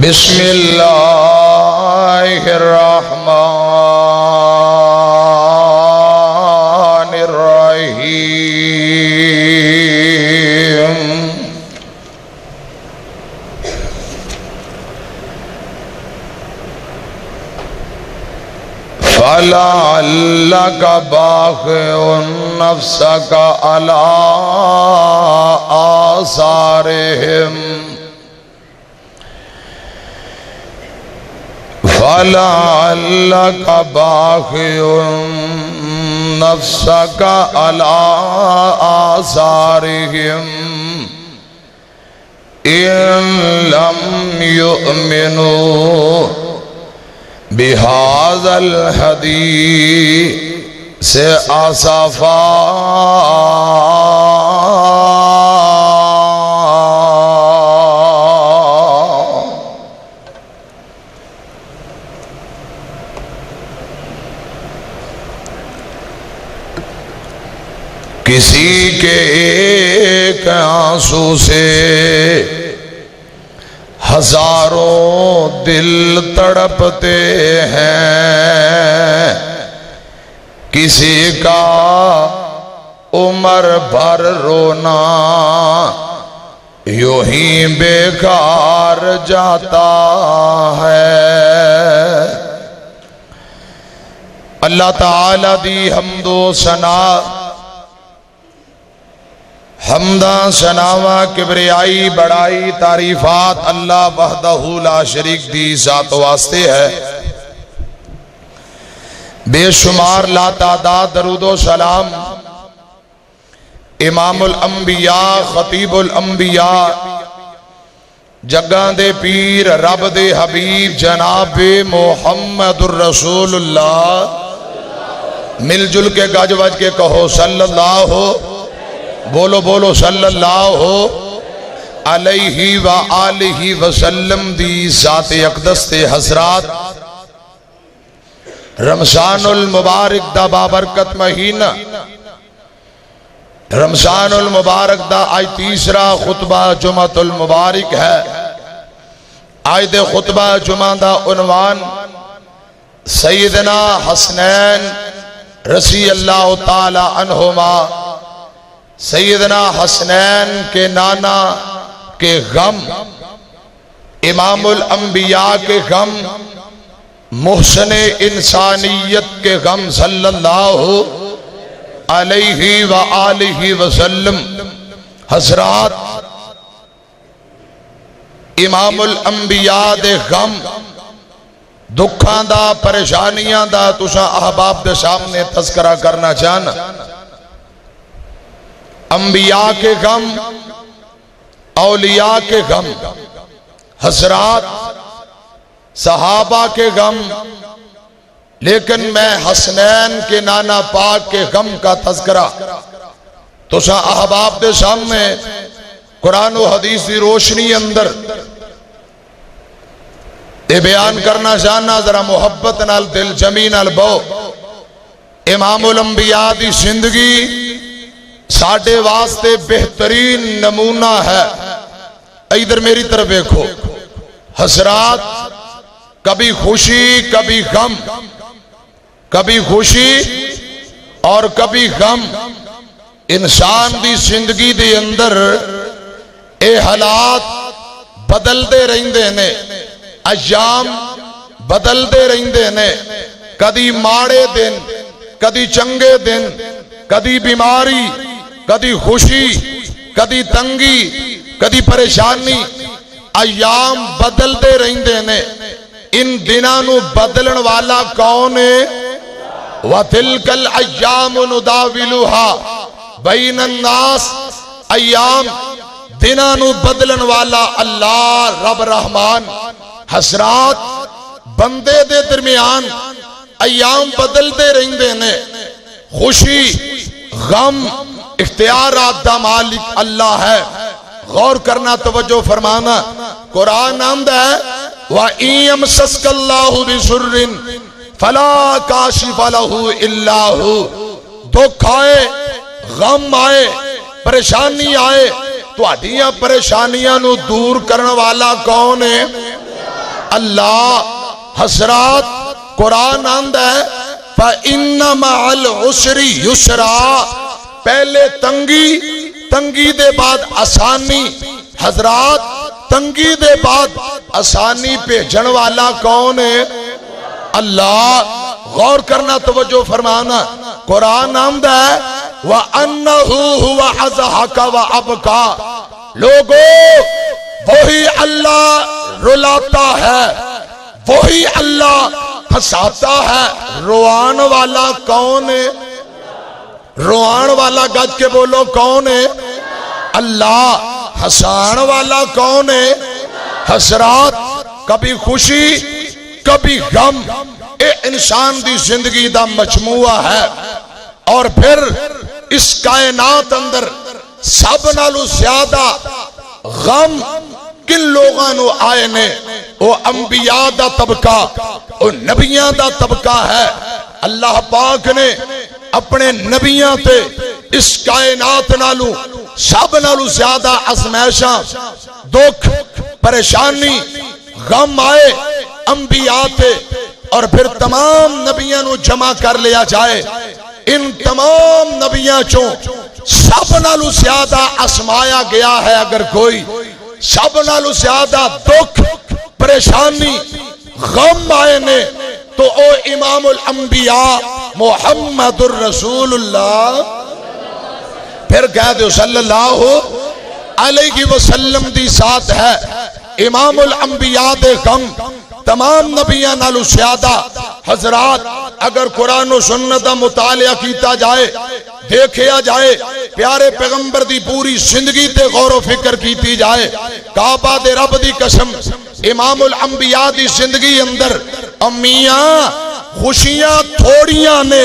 بسم اللہ الرحمن الرحیم فَلَعَلَّكَ بَاخِعٌ نَفْسَكَ عَلَىٰ آثَارِهِمْ فَلَعَلَّكَ بَاخِعٌ نَفْسَكَ عَلَىٰ آثَارِهِمْ إِن لَّمْ يُؤْمِنُوا بِهَذَا الْحَدِيثِ آسَفًا کسی کے ایک آنسو سے ہزاروں دل تڑپتے ہیں، کسی کا عمر بھر رونا یوں ہی بیکار جاتا ہے۔ اللہ تعالی دی حمد و ثنا، حمدہ ثناوا کبریائی بڑائی تعریفات اللہ وحدہ لا شریک دی ذات واسطے ہے۔ بے شمار لا تعداد درود و سلام امام الانبیاء خطیب الانبیاء جگاں دے پیر رب دے حبیب جناب محمد الرسول اللہ، مل جل کے گج وج کے کہو صلی اللہ بولو بولو صلی اللہ علیہ وآلہ وسلم دی ذات اقدس تے حضرات، رمضان المبارک دا بابرکت مہینہ، رمضان المبارک دا آج تیسرا خطبہ جمعۃ المبارک ہے۔ آج دے خطبہ جمعہ دا عنوان سیدنا حسنین رضی اللہ تعالی عنہما، سیدنا حسنین کے نانا کے غم، امام الانبیاء کے غم، محسن انسانیت کے غم صلی اللہ علیہ وآلہ وسلم۔ حضرات امام الانبیاء دے غم، دکھاں دا پریشانیاں دا تساں احباب دے سامنے تذکرہ کرنا چاہنا۔ انبیاء کے غم، اولیاء کے غم، حضرات صحابہ کے غم، لیکن میں حسنین کے نانا پاک کے غم کا تذکرہ تو سا احباب دے سامنے قرآن و حدیث دی روشنی اندر یہ بیان کرنا چاہنا، ذرا محبت نال دل جمی نال بو۔ امام الانبیاء دی زندگی ساڑھے واسطے بہترین نمونہ ہے۔ ادھر میری طرف دیکھو حضرات، کبھی خوشی کبھی غم، کبھی خوشی اور کبھی غم، انسان دی زندگی دے اندر اے حالات بدلتے رہندے نے، ایام بدلتے رہندے نے، کدی ماڑے دن کدی چنگے دن، کدی بیماری کدی خوشی کدی تنگی کدی پریشانی، ایام بدلتے رہندے نے۔ ان دنانو بدلن والا کون ہے؟ وَتِلْكَ الْأَيَّامُ نُدَاوِلُهَا بَيْنَ النَّاسِ، ایام دنانو بدلن والا اللہ رب رحمان۔ حضرات بندے دے درمیان ایام بدلتے رہندے نے، خوشی غم اختیارات دا مالک اللہ ہے۔ غور کرنا، توجہ فرمانا، قرآن آمد ہے وَإِن يَمْسَسْكَ اللَّهُ بِضُرٍّ فَلَا كَاشِفَ لَهُ إِلَّا هُوَ۔ دکھ آئے، غم آئے، پریشانی آئے، تو اڈیاں پریشانیاں نو دور کرنے والا کون ہے؟ اللہ حضرات قرآن آندہ ہے فَإِنَّ مَعَ الْعُسْرِ يُسْرًا، پہلے تنگی دے بعد آسانی. حضرات تنگی دے بعد آسانی بھیجن والا کون ہے؟ اللہ. غور کرنا، توجہ فرمانا. قرآن آمدہ ہے وَأَنَّهُ هُوَ أَضْحَكَ وَأَبْكَى، لوگو وہی اللہ رلاتا ہے، وہی اللہ ہنساتا ہے. روان والا کون ہے؟ روان والا گج کے بولو کون ہے؟ اللہ. ہنسان والا کون ہے؟ حسرات کبھی خوشی کبھی غم، اے انسان دی زندگی دا مجموعہ ہے. اور پھر اس کائنات اندر سب نالو زیادہ غم کن لوگاں نو آئے نے؟ وہ انبیاء دا طبقہ، وہ نبیاں دا طبقہ ہے. اللہ پاک نے اپنے نبیاں تے اس کائنات نالو سب نالو زیادہ ازمائشاں، دکھ، پریشانی، غم آئے انبیاء تے. اور پھر تمام نبیاں نو جمع کر لیا جائے، ان تمام نبیاں چوں سب نالو زیادہ اسمایا گیا ہے اگر کوئی، سب نالو زیادہ دکھ، پریشانی، غم آئے نے، تو او امام الانبیاء محمد الرسول اللہ. پھر کہہ دو صلی اللہ علیہ وسلم دی ساتھ ہے. امام الانبیاء دے غم تمام نبیاں نالو زیادہ. حضرات اگر قرآن و سنت دا مطالعہ کیتا جائے، دیکھیا جائے، پیارے پیغمبر دی پوری زندگی تے غور و فکر کیتی جائے، کعبہ دے رب دی قسم امام الانبیاء دی زندگی اندر امیاں خوشیاں تھوڑیاں نے،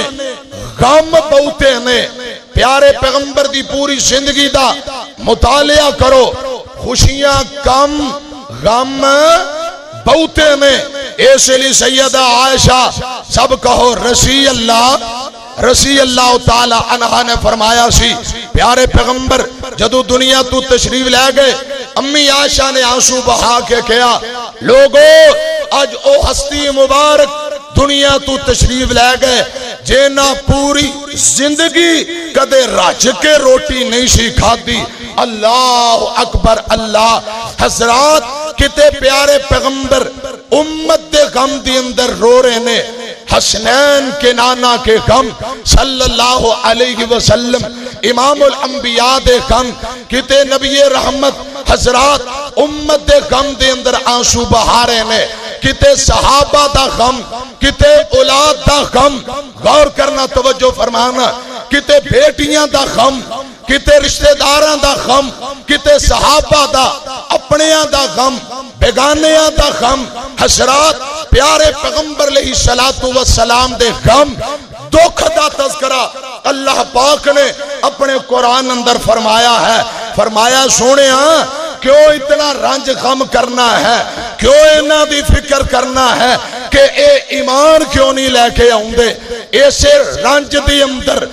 غم بہتے نے. پیارے پیغمبر دی پوری زندگی دا مطالعہ کرو، خوشیاں کم غم بہتے نے. اس لیے سیدہ عائشہ سب کہو رضی اللہ تعالی عنہ نے فرمایا سی، پیارے پیغمبر جدو دنیا تو تشریف لے گئے، امی عائشہ نے آنسو بہا کے کہا لوگو آج او ہستی مبارک دنیا تو تشریف لے گئے جینا پوری زندگی کدے راج کے روٹی نہیں سی کھاتی. اللہ اکبر اللہ. حضرات کتے پیارے پیغمبر امت دے غم دی اندر رو رہے نے. حسنین کے نانا کے غم صلی اللہ علیہ وسلم، امام الانبیاء دے غم، کتے نبی رحمت حضرات امت دے غم دے اندر آنسو بہا رہے نے. کتے صحابہ دا غم، کتے اولاد دا غم. غور کرنا، توجہ فرمانا. کتے بیٹیاں دا غم، کتے رشتہ داراں دا غم، کتے صحابہ دا اپنیاں دا غم، بیگانیاں دا غم. حضرات پیارے پیغمبر علیہ السلام دے غم دکھ دا تذکرہ اللہ پاک نے اپنے قرآن اندر فرمایا ہے. فرمایا سونیاں کیوں اتنا رنج غم کرنا ہے، کیوں اینا دی فکر کرنا ہے کہ اے ایمان کیوں نہیں لے کے آؤں دے. ایسے رنج دی اندر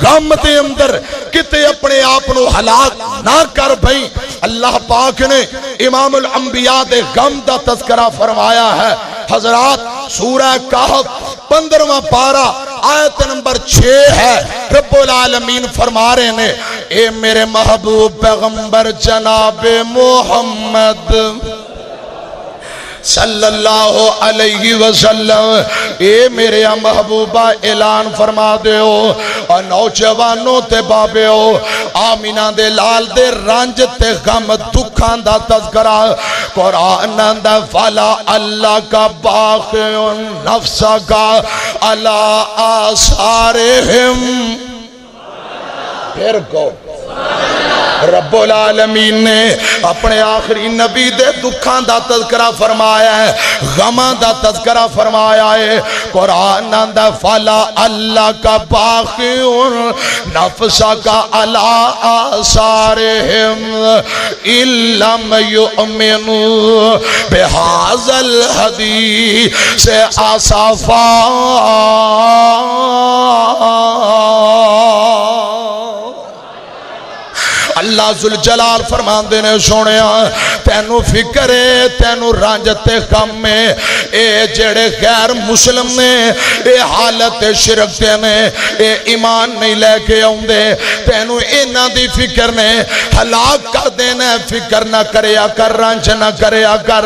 غم دے اندر کتے اپنے آپنو ہلاک نہ کر بھئی. اللہ پاک نے امام الانبیاء دے غم دا تذکرہ فرمایا ہے. حضرات سورہ کہف 15واں پارہ آیت نمبر 6 ہے. رب العالمین فرما رہے نے اے میرے محبوب پیغمبر جناب محمد صلی اللہ علیہ وسلم، اے میرے محبوبہ اعلان فرما دیو اور نوجوانوں تے بابیو آمینہ دے لال دے رنج تے غم دکھان دا تذکرہ قرآن دا فلا اللہ کا باخع نفس کا علی آثارہم. پھر کو رب العالمین نے اپنے آخری نبی دے دکھاں دا تذکرہ فرمایا ہے، غماں دا تذکرہ فرمایا ہے. قرآن دا فلا اللہ کا باخع نفس کا علی آثارہم ان لم یؤمنوا بہذا الحدیث آسفا. اللہ ذوالجلال فرماندے نے سونیا تینو فکر ہے تینو رانجتے کم میں اے جڑے غیر مسلم نے اے حالت شرک دے نے اے ایمان نہیں لے کے آؤں دے تینو اینا دی فکر نے ہلاک کر دینا فکر نہ کریا کر رانج نہ کریا کر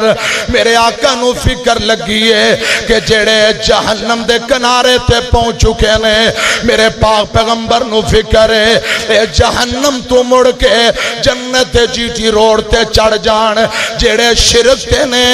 میرے آقا نو فکر لگی ہے کہ جڑے جہنم دے کنارے تے پہنچ چکے نے میرے پاک پیغمبر نو فکر ہے اے جہنم تو مڑ کے جنت جی ٹی روڈ تے چڑھ جان جڑے شرک تے نے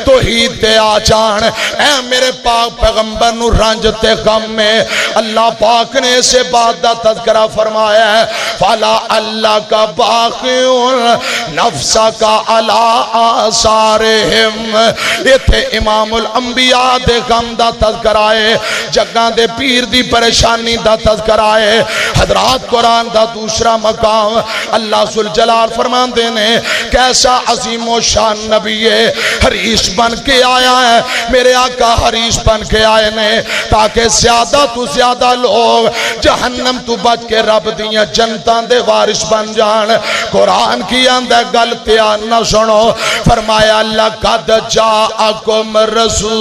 توحید تے آ جان اے میرے پاک پیغمبر نو رنج تے غم میں اللہ پاک نے اسے بات دا تذکرہ فرمایا ہے فَلَا اللہ کا باقیون نفسا کا علا آثارہم یہ تھے امام الانبیاء دے غم دا تذکرہ ہے جگہ دے پیر دی پریشانی دا تذکرہ ہے حضرات قرآن دا دوسرا مقام اللہ ذوالجلال فرمان دینے کیسا عظیم و شان نبی ہے حریص بن کے آیا ہے میرے آقا حریص بن کے آئے نے تاکہ زیادہ تو زیادہ لوگ جہنم تو بچ کے رب دیاں جنتان دے وارث بن جان قرآن کی اندر غلطیاں نہ سنو فرمایا لقد جاءکم رسول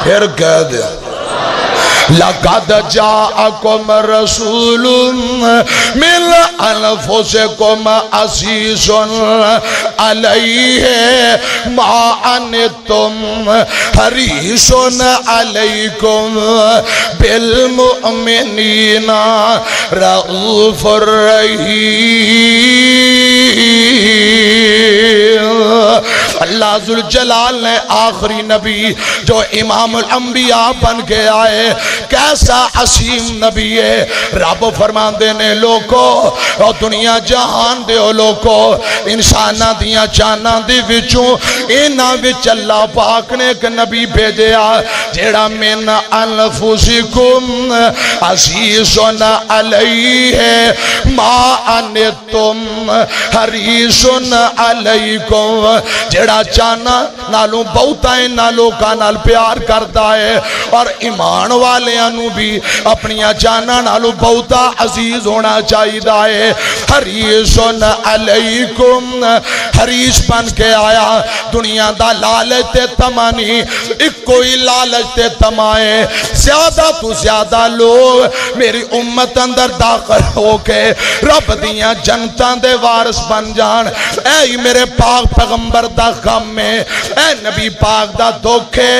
پھر کہہ دیا لقد جاءکم رسول من انفسکم عزیز علیہ ما عنتم حریص علیکم بالمؤمنین رؤوف الرحیم اللہ ذوالجلال نے آخری نبی جو امام الانبیاء بن کے آئے کیسا عظیم نبی ہے رب فرمان دینے لوگو اور دنیا جہان دے لوگو انسانہ دیاں چانا دی وچوں اینا وچ اللہ پاک نے ایک نبی بھیجیا جیڑا من انفسکم عزیز علیہ ما عنتم حریص علیکم جیڑا چانا نالوں بہتائیں نالوں کا نال پیار کرتا ہے اور ایمان والے انو بھی اپنی جانا نالو بہتا عزیز ہونا چاہیے ہے حریص علیکم حریص بن کے آیا دنیا دا لالچ تے تمانی ایک کوئی لالچ تے تمائے زیادہ تو زیادہ لوگ میری امت اندر داخل ہو کے رب دیاں جنتان دے وارث بن جان اے میرے پاک پیغمبر دا غم میں اے نبی پاک دا دکھے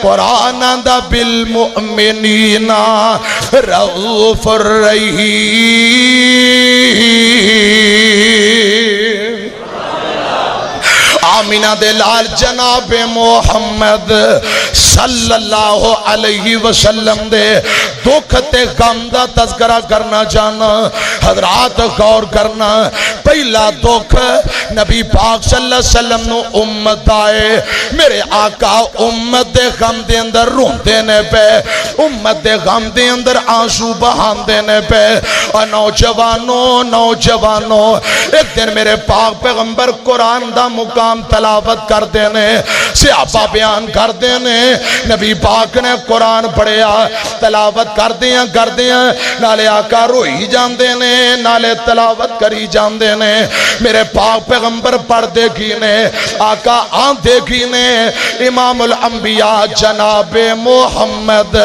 قرآن دا بالمؤمنین رؤوف الرحیم آمینہ دلال جناب محمد صلی اللہ علیہ وسلم دے دکھ تے غم دا تذکرہ کرنا جانا حضرات غور کرنا پہلا دکھ نبی پاک صلی اللہ علیہ وسلم نو امت آئے میرے آقا امت دے غم دے اندر رون دینے پہ امت دے غم دے اندر آنسو بہان دینے پہ اور نوجوانوں ایک دن میرے پاک پیغمبر قرآن دا مقام تلاوت کر دینے صحابہ بیان کر دینے نبی پاک نے قرآن پڑھیا تلاوت کر دیاں نالے آقا روئی جان دینے نالے تلاوت کری جان دینے میرے پاک پیغمبر پڑھ دیکھینے آقا آن دیکھینے امام الانبیاء جناب محمد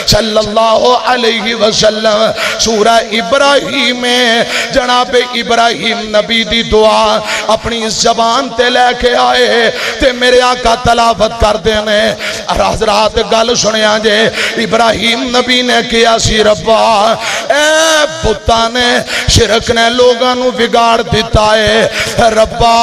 صلی اللہ علیہ وسلم سورہ ابراہیم میں جناب ابراہیم نبی دی دعا اپنی زبان تے لے کے آئے تے میرے آقا تلاوت کر دینے حضرات گل سنیا جے ابراہیم نبی نے کیا سی ربا اے بتا نے شرک نے لوگاں نو بگاڑ دیتا ہے ربا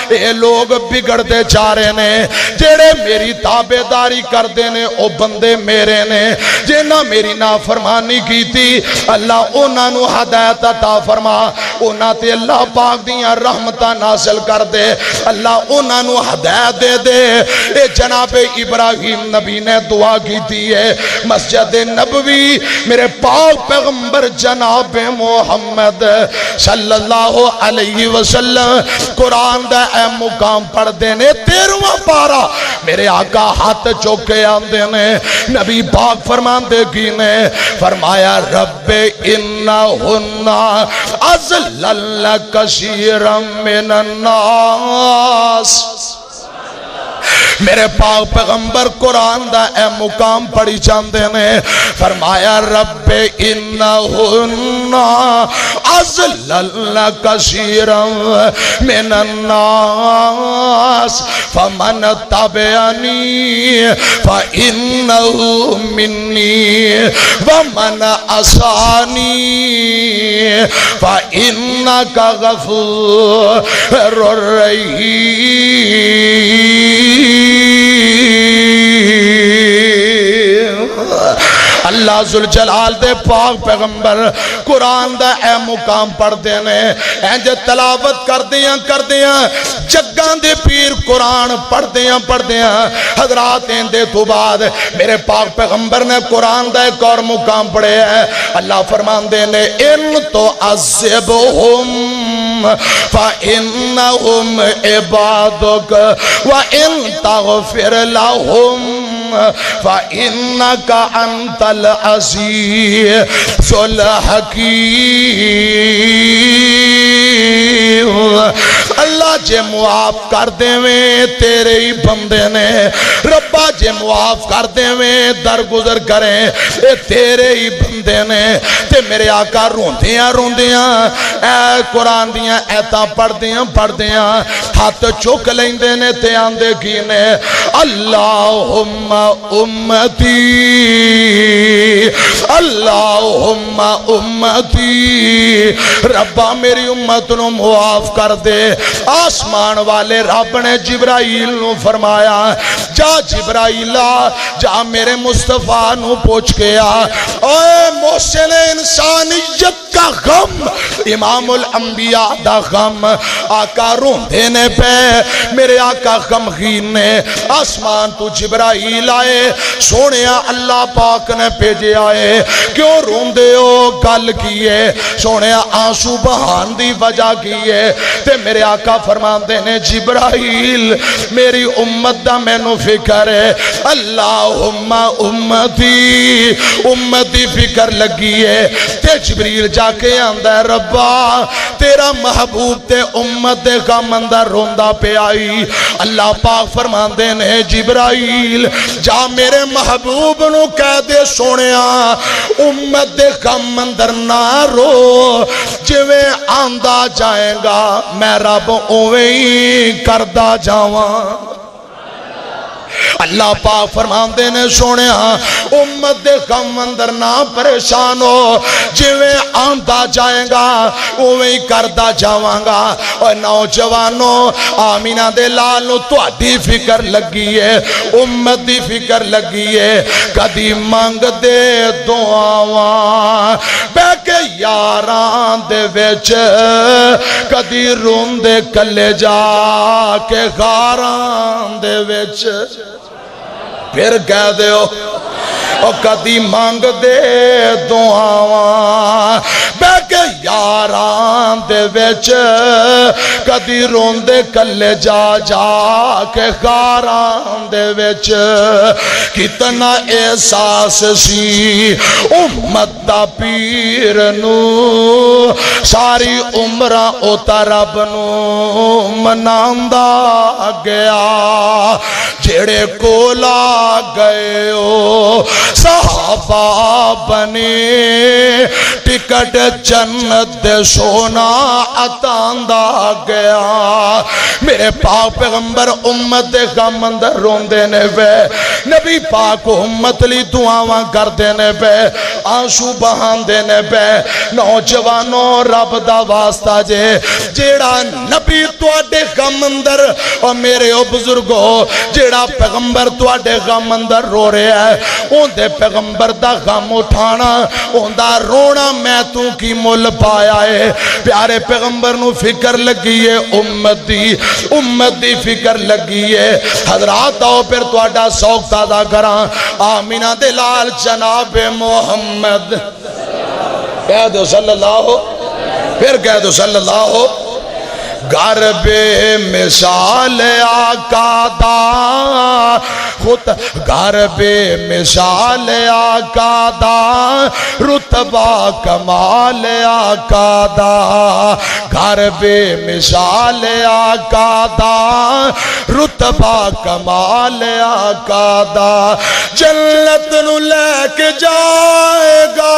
اے لوگ بگڑ دے چارے نے جیڑے میری تابعداری کر دینے او بندے میرے نے جنہ میری نافرمانی کی تھی اللہ انہاں نو ہدایت عطا فرما انہاں تے اللہ پاک دیاں رحمتاں نازل کر دے اللہ انہاں نو ہدایت دے دے اے جناب ابراہیم نبی نے دعا کی تھی ہے مسجد نبوی میرے پاک پیغمبر جناب محمد صلی اللہ علیہ وسلم قرآن دا اے مقام پڑھ دینے 13واں پارا میرے آقا ہاتھ چوکے آندے نے نبی پاک فرمان دے کی نے فرمایا رب انہن اضلل کثیرا من الناس میرے پاک پیغمبر قرآن دا اے مقام پڑھی چاندے نے فرمایا رب انہن اضلل کثیرا من الناس فمن تبعنی فإنہ منی ومن عصانی فإنک غفور اللہ ذوالجلال دے پاک پیغمبر قرآن دا اے مقام پڑھ دینے اینجے تلاوت کر دیاں جگان دے پیر قرآن پڑھ دیاں حضرات اندے تو بعد میرے پاک پیغمبر نے قرآن دا ایک اور مقام پڑھے ہیں اللہ فرمان دینے ان تو عذبہم فإنہم عبادک وإن تغفر لہم فإنک انت العزیز الحکیم اللہ جے معاف کر دیویں تیرے ہی بندے نے ربا جے معاف کر دیویں درگزر کریں اے تیرے ہی بندے نے تے میرے آقا روندیاں اے قرآن دیاں ایتاں پڑھ دیاں ہاتھ چوک لیندے نے تے آندے کی نے اللہم امتی اللہم امتی ربا میری امت نو معاف کر دے آسمان والے رب نے جبرائیل نو فرمایا جا جبرائیلہ جا میرے مصطفیٰ نو پوچھ گیا اے محسن انسانیت کا غم امام الانبیاء دا غم آقا رون دینے پہ میرے آقا غمگین نے آسمان تو جبرائیل آئے سونیا اللہ پاک نے پیجے آئے کیوں رون دے ہو گل کیے سونیا آنسو بہان دی وجہ کیے تے میرے آقا فرمان دینے جبرائیل میری امت دا میں نو فکر ہے اللہم امتی فکر لگی ہے تے جبریل جا کے آندہ ربا تیرا محبوب تے امت دے غم اندر روندہ پہ آئی اللہ پاک فرمان دینے جبرائیل جا میرے محبوب نو کہہ دے سونیا امت دے غم اندر نہ رو جویں آندہ جائیں گا میں رب اویں کردہ جاواں اللہ پاک فرمان دینے سونیا امت دے غم اندر نہ پریشان ہو جویں آندہ جائیں گا اویں کردہ جاواں گا اور نوجوانوں آمینہ دے لالو تو آدھی فکر لگی ہے امت دی فکر لگی ہے کدی مانگ دے دعاواں بے کے یاران دے ویچ کدی رون دے کلے جا کے غاران دے ویچ پھر کہہ دے ہو اور کدی مانگ دے دعاواں بے کے یاران دے ویچ کدی رون دے کلے جا کے غاران دے ویچ کتنا احساس سی امت دا پیر نو ساری عمرہ اوتا رب نو مناندہ گیا جڑے کولا گئے ہو صحابہ بنے ٹکٹ جنت دے سونا عطاندہ گیا میرے پاک پیغمبر امت دے غم اندر رون دینے پہ نبی پاک امت لی دعاواں کر دینے پہ آنسو بہان دینے پہ نوجوانوں رب دا واسطہ جے جیڑا نبی تواڈے غم اندر اور میرے او بزرگو جیڑا پیغمبر تواڈے غم اندر رو رہے ہیں اون دے پیغمبر دا غم اٹھانا اون دا رونا میں تو کی مل پایا ہے. پیارے پیغمبر نو فکر لگی ہے امت دی فکر لگی ہے. حضرات آؤ پھر تواڈا سوق تازہ کراں. آمینہ دے لال جناب محمد کہہ دو صلی اللہ، پھر کہہ دو صلی اللہ. گھر بے مثال آقا دا خود گھر بے مثال آقا دا رتبہ کمال آقا دا. گھر بے مثال آقا دا رتبہ کمال آقا دا. جنت نو لے کے جائے گا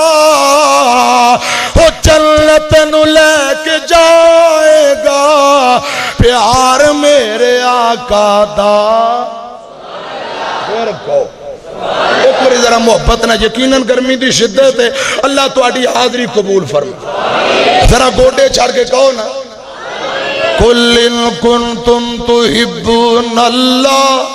وہ جنت نو لے کے جائے گا پیار میرے آقا دا. پھر کو ایک باری ذرا محبت نہ یقیناً گرمی دی شدت ہے. اللہ تو آٹی حاضری قبول فرما. ذرا گوٹے چھاڑ کے کہو نا قُلْ إِن كُنْتُمْ تُحِبُّونَ اللَّهَ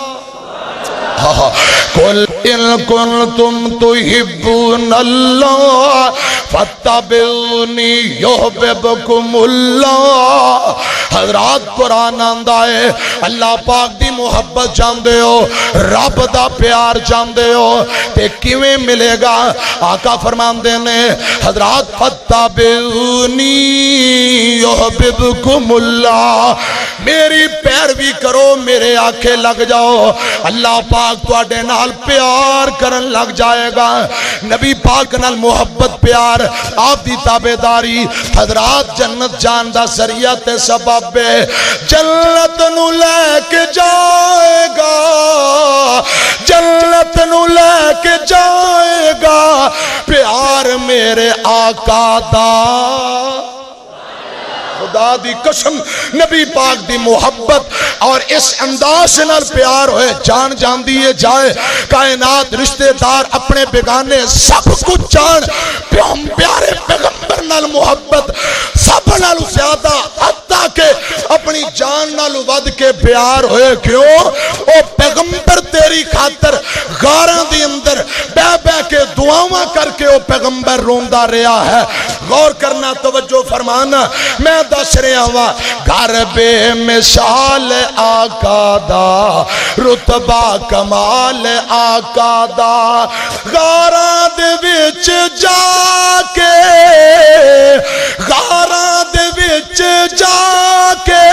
قُلْ إِن كُنْتُمْ تُحِبُّونَ اللَّهَ فَاتَّبِعُونِي يُحْبِبْكُمُ اللَّهُ. حضرات قرآن آندہ ہے اللہ پاک دی محبت جان دے ہو رب دا پیار جان دے ہو تے کیویں ملے گا. آقا فرمان دینے حضرات فَاتَّبِعُونِي يُحْبِبْكُمُ اللَّهُ. میری پیروی کرو میرے آنکھیں لگ جاؤ اللہ پاک تواڈے نال پیار کرن لگ جائے گا. نبی پاک نال محبت پیار آپ دی تابعداری حضرات جنت جان دا ذریعہ تے سبب ہے. جنت نو لے کے جائے گا جنت نو لے کے جائے گا پیار میرے آقا دا. خدا دی قسم نبی پاک دی محبت اور اس انداز سے نال پیار ہوئے جان جان دیئے جائے کائنات رشتہ دار اپنے بیگانے سب کچھ جان پیارے پیغمبر نال محبت سب نال زیادہ حتیٰ کہ اپنی جان نال ود کے پیار ہوئے. کیوں او پیغمبر تیری خاطر غاراں دی اندر بے بے کے دعاواں کر کے او پیغمبر روندہ رہا ہے. غور کرنا توجہ فرمانا میں دس رہا ہوا گھر بے مثال آقا دا رتبہ کمال آقا دا. غاراں دے وچ جا کے غاراں دے وچ جا کے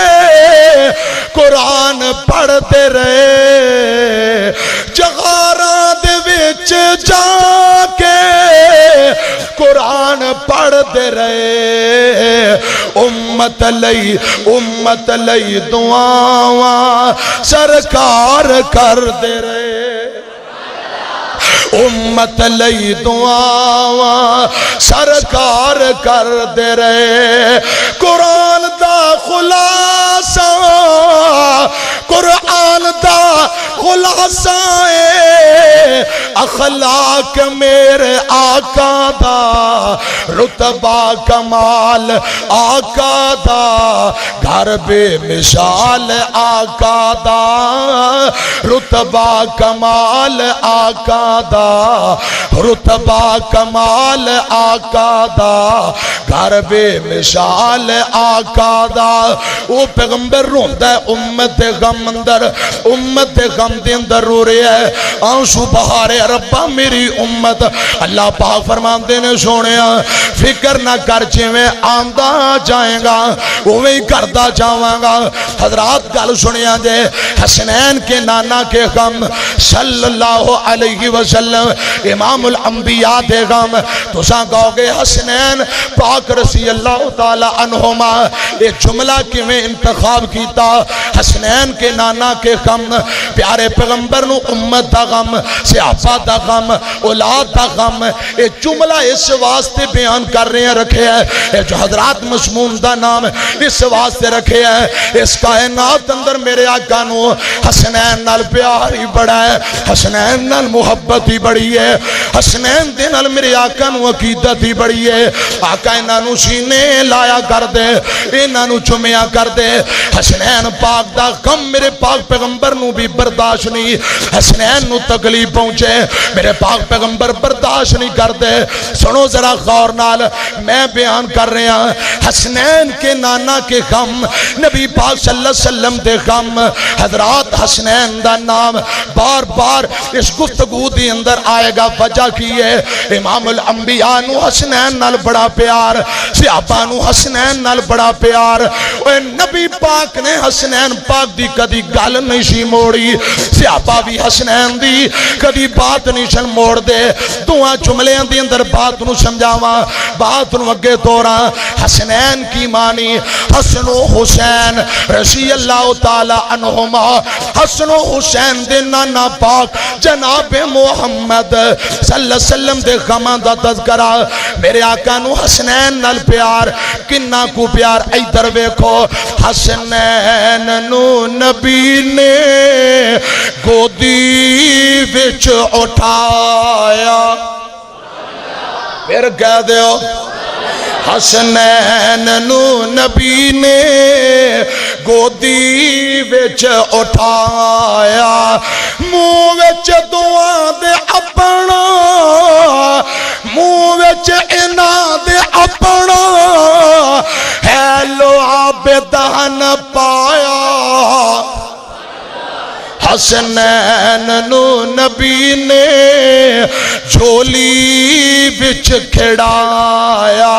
قرآن پڑھتے رہے غاراں دے وچ جا کے قرآن پڑھتے رہے. امت لئی دعاواں سرکار کر دے رہے. امت لئی دعاواں سرکار کر دے رہے. قرآن دا خلاصہ قرآن دا خلاصہ اخلاق میرے آقا دا رتبہ کمال آقا دا. گھر بے مثال آقا دا رتبہ کمال آقا دا رتبہ کمال آقا دا. گھر بے مثال آقا دا. وہ پیغمبر روندہ ہے امت غم اندر امت غم دے اندر رو رہے ہے آنسو بہارے ربا میری امت. اللہ پاک فرمان دینے سونیا فکر نہ کر جویں آندہ جائیں گا وہی کردہ جاواں گا. حضرات گل سنیا جے حسنین کے نانا کے غم صلی اللہ علیہ وسلم امام الانبیاء دے غم تو ساں کہو گے حسنین پاک رضی اللہ تعالی عنہما یہ جملہ کی میں انتخاب کیتا. حسنین کے نانا کے غم پیارے پیغمبر نو امت دا غم صحابہ دا غم اولاد دا غم یہ جملہ اس واسطے بیان کر رہے ہیں رکھے ہیں جو حضرات مضمون دا نام اس واسطے رکھے ہیں اس کائنات اندر میرے آقا نو حسنین نال پیار ہی بڑا ہے حسنین نال محبت ہی بڑی ہے حسنین دے نال میرے آقا نو عقیدت ہی بڑی ہے. آقا انہاں نو سینے لایا کر دے انہاں نو چمیا کر دے. حسنین پاک دا غم میرے پاک پیغمبر نو بھی برداشت نہیں. حسنین نو تکلیف پہنچے میرے پاک پیغمبر برداشت نہیں کرتے. سنو ذرا غور نال میں بیان کر رہا ہوں. حسنین کے نانا کے غم, نبی پاک صلی اللہ علیہ وسلم دے غم. حضرات حسنین دا نام بار بار اس گفتگو دی اندر آئے گا. وجہ کی ہے امام الانبیاء نو حسنین نال بڑا پیار, صحابہ نو حسنین نال بڑا پیار. اوے نبی پاک نے حسنین پاک دی کدی گل نہیں سی موڑی, صحابہ بھی حسنین دی کدی بات نہیں سن موڑ دے. دعا جملے دی اندر بات نو سمجھاواں, بات نو اگے توراں. حسنین کی معنی حسن و حسین رضی اللہ تعالی عنہما. حسن و حسین دے نانا پاک جناب محمد صلی اللہ علیہ وسلم دے غماں دا تذکرہ. میرے آقا نو حسنین نال پیار, کنہ کو پیار. ادھر ویکھو حسنین نو نبی نے گودی وچ اٹھایا. پھر کہہ دیو حسنین نو نبی نے گودی وچ اٹھایا. منہ وچ دعا دے اپنا, منہ وچ انہاں دے اپنا, ہے لو عابدان پایا. حسنین نو نبی نے جھولی وچ کھڑایا.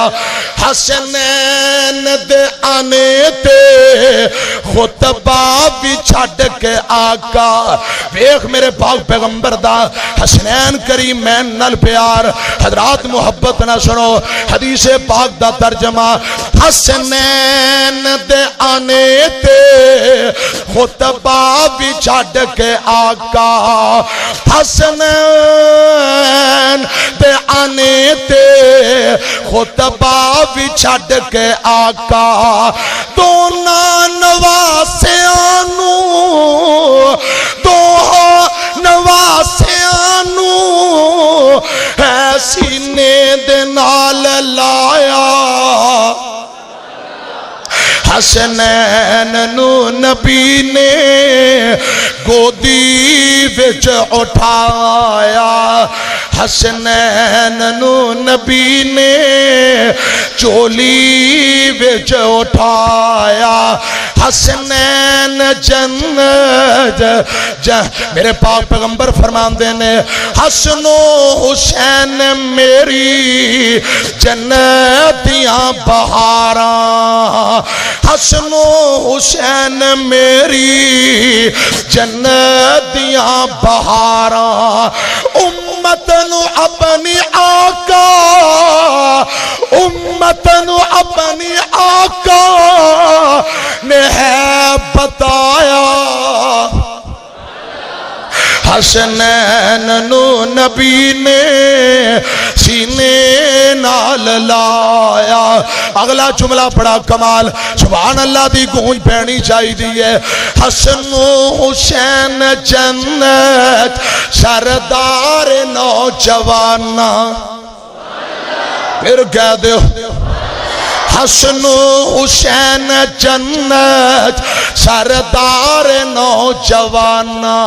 حسنین دے آنے تے خطبہ بھی چھڑ کے آقا. ویکھ میرے پاک پیغمبر دا حسنین کریمین نال پیار. حضرات محبت نہ سنو حدیث پاک دا ترجمہ. حسنین دے آنے تے خطبہ بھی چھڑ کے آقا. حسنین دے آنے تے خطبہ بھی چھڑ کے آقا. دونا نواسیانو, دو نواسیانو ہے سینے دے نال لایا. حسنین نو نبی نے گودی وچ اٹھایا. حسنین نو نبی نے چولی وچ اٹھایا. حسنین جنت میرے پاک پیغمبر فرماندے نے حسن و حسین میری جنتیاں بہاراں. حسن و حسین میری جنتیاں بہاراں. امت نو اپنی آقا, امت نو اپنی آقا نے ہے بتایا. حسنین نو نبی نے سینے نال لایا. اگلا جملہ پڑا کمال, سبحان اللہ دی گونج پہنی چاہی دیئے. حسن و حسین جنت سردار نوجوانا. پھر کہہ دیو حسن و حسین جنت سردار نوجوانا.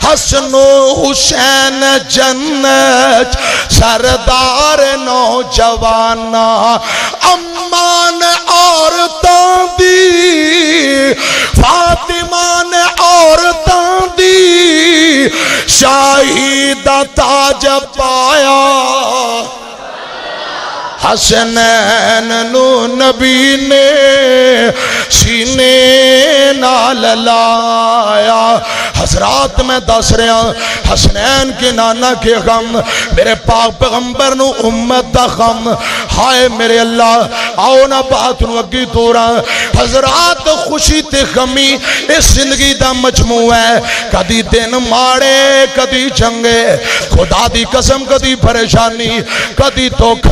حسن و حسین جنت سردار نوجوانا. امان عورتاں دی, فاطمان عورتاں دی شاہی دا تاج پایا. حسنین نو نبی نے سینے نال لایا. حضرات میں دس رہا حسنین کے نانا کے غم, میرے پاک پیغمبر نو امت دا غم. ہائے میرے اللہ, آؤ نا بات نو اگی دورا. حضرات خوشی تے غمی اس زندگی دا مجموع ہے. کدی دن ماڑے کدی جنگے, خدا دی قسم کدی پریشانی کدی دکھ.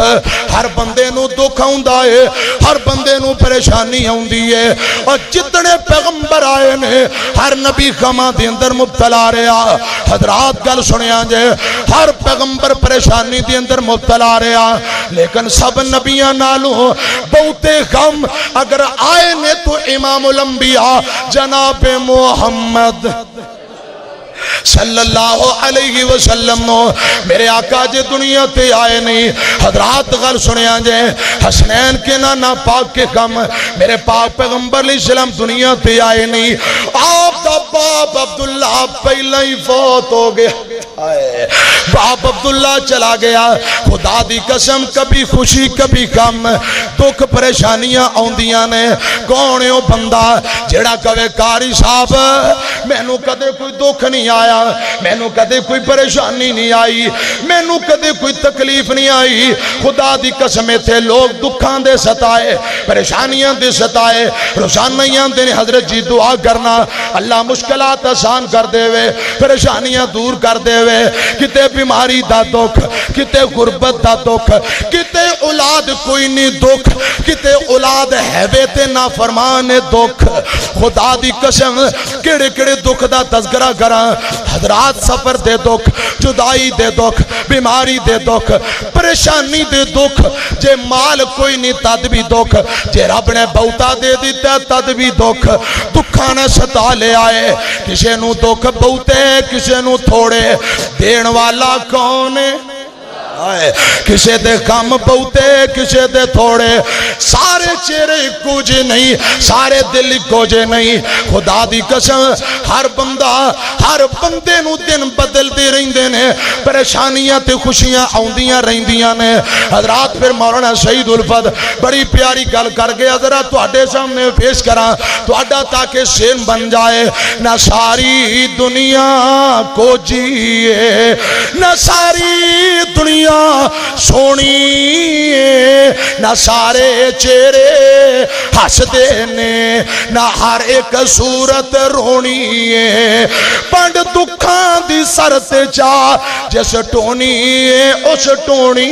ہر بندے نو دکھ آؤندا ہے, ہر بندے نو پریشانی آؤندی ہے. اور جتنے پیغمبر آئے نے ہر نبی غماں دے اندر مبتلا رہا. حضرات گل سنیا جے, ہر پیغمبر پریشانی دے اندر مبتلا رہا, لیکن سب نبیاں نالوں بہتے غم اگر آئے نے تو امام الانبیاء جناب محمد صلی اللہ علیہ وسلم نو میرے آقا جے دنیا تے آئے نہیں حضرات غل سنیا جے حسنین کے نانا پاک کے کم میرے پاک پیغمبر علیہ السلام دنیا تے آئے نہیں آپ دا باپ عبداللہ پہلے ہی فوت ہو گیا باپ عبداللہ چلا گیا خدا دی قسم کبھی خوشی کبھی کم دکھ پریشانیاں آندیاں نے کون ہے وہ بندہ جڑا کہے قاری صاحب میں نو کدے کوئی دکھ نہیں آیا میں نو کدے کوئی پریشانی نہیں آئی میں نو کدے کوئی تکلیف نہیں آئی خدا دی قسم تھے لوگ دکھاں دے ستائے پریشانیاں دے ستائے روزانیاں دے حضرت جی دعا کرنا اللہ مشکلات آسان کر دے وے پریشانیاں دور کر دے وے کتے بیماری دا دکھ کتے غربت دا دکھ کتے اولاد کوئی نہیں دکھ کتے اولاد ہے تے نافرمان دکھ خدا دی قسم کڑے کڑے دکھ دا تذکرہ کرا حضرات سفر دے دکھ جدائی دے دکھ بیماری دے دکھ پریشانی دے دکھ جے مال کوئی نہیں تد بھی دکھ جے رب نے بہتا دے دیتا تد بھی دکھ دکھانے ستا لے آئے کسے نو دکھ بہتے کسے نو تھوڑے دین والا کون ہے کسے دے کم بہتے کسے دے تھوڑے سارے چہرے کچھ نہیں سارے دل کچھ نہیں خدا دی قسم ہر بندے نو دن بدل دے رہندے نے پریشانیاں تے خوشیاں آندیاں رہندیاں نے حضرات پھر مولانا شہید الفت بڑی پیاری گل کر گیا ذرا تواڈے سامنے پیش کراں تواڈا تاکہ سین بن جائے نہ ساری دنیا کو جیے نہ ساری دنیا سونی نہ سارے چہرے ہس دینے نہ ہر ایک صورت رونی پنڈ دکھاں دی سرت چا جس ٹونی اس ٹونی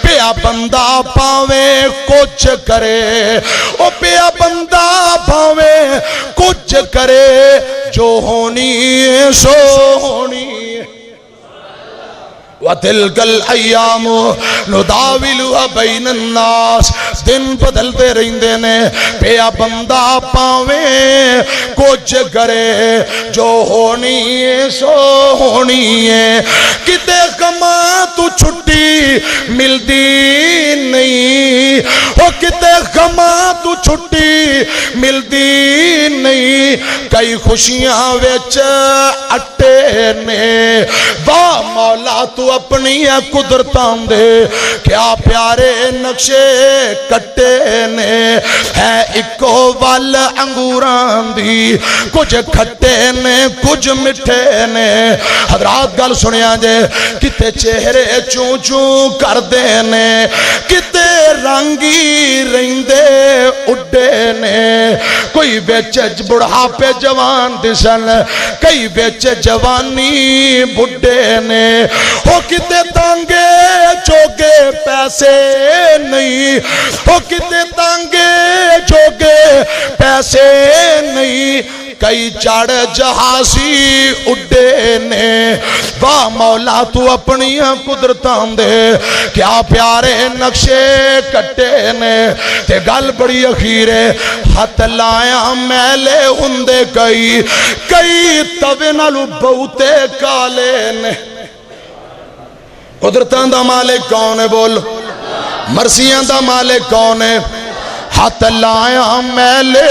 پیا بندہ پاویں کچھ کرے او پیا بندہ پاویں کچھ کرے جو ہونی سو ہونی وَتِلْكَ الْأَيَّامُ نُدَاوِلُهَا بَيْنَ النَّاسِ دن بدلتے رہندے نے پیا بندہ پاویں کچھ کرے جو ہونی ہے سو ہونی ہے کتے کما تو چھٹی ملدی نہیں او کتے کما تو چھٹی ملدی نہیں کئی خوشیاں ویچ اٹے نے واہ مولا تو اپنی قدرتاں دے کیا پیارے نقشے کٹے نے ہے اکو وال انگوران دی کچھ کھٹے نے کچھ مٹھے نے حضرات گل سنیا جے کتے چہرے چون چون کر دینے کتے رنگی رہندے اڈے نے کوئی بیچ بڑھا پہ جوان دسن کئی بیچ جوانی بڑھے نے ہو کتے تانگے چوگے پیسے نہیں ہو کتے تانگے چوگے پیسے نہیں کئی چڑھ جہازی اڈے نے واہ مولا تو اپنی قدرتاں دے کیا پیارے نقشے کٹے نے تے گل بڑی اخیرے ہاتھ لایا میلے ہندے کئی توے نالو بہتے کالے نے قدرتاں دا مالک کون ہے بول مرسیاں دا مالک کون ہے ہاتھ لایا میلے